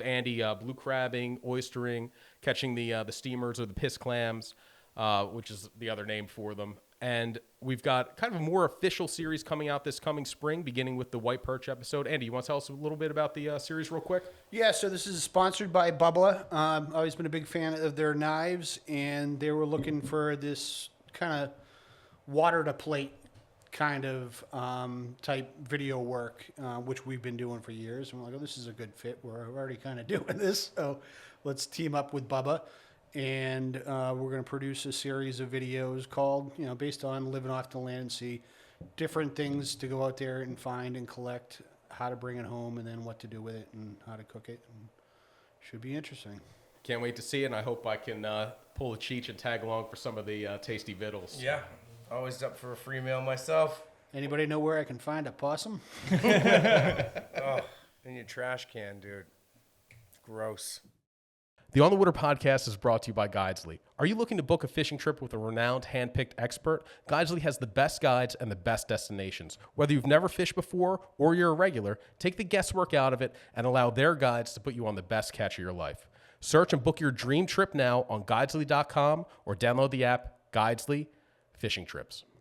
A: Andy blue crabbing, oystering, catching the steamers or the piss clams, which is the other name for them. And we've got kind of a more official series coming out this coming spring, beginning with the white perch episode. Andy, you want to tell us a little bit about the series real quick?
D: Yeah, so this is sponsored by Bubba. I've always been a big fan of their knives, and they were looking for this kind of water to plate kind of type video work, which we've been doing for years. And we're like, oh, this is a good fit. We're already kind of doing this, so let's team up with Bubba. And we're going to produce a series of videos called, based on living off the land and sea, different things to go out there and find and collect, how to bring it home, and then what to do with it and how to cook it. And should be interesting.
A: Can't wait to see it, and I hope I can pull a cheech and tag along for some of the tasty vittles.
C: Yeah, always up for a free meal myself.
D: Anybody know where I can find a possum?
C: Oh, in your trash can, dude. Gross.
A: The On the Water podcast is brought to you by Guidesley. Are you looking to book a fishing trip with a renowned hand-picked expert? Guidesley has the best guides and the best destinations. Whether you've never fished before or you're a regular, take the guesswork out of it and allow their guides to put you on the best catch of your life. Search and book your dream trip now on Guidesley.com or download the app Guidesley Fishing Trips.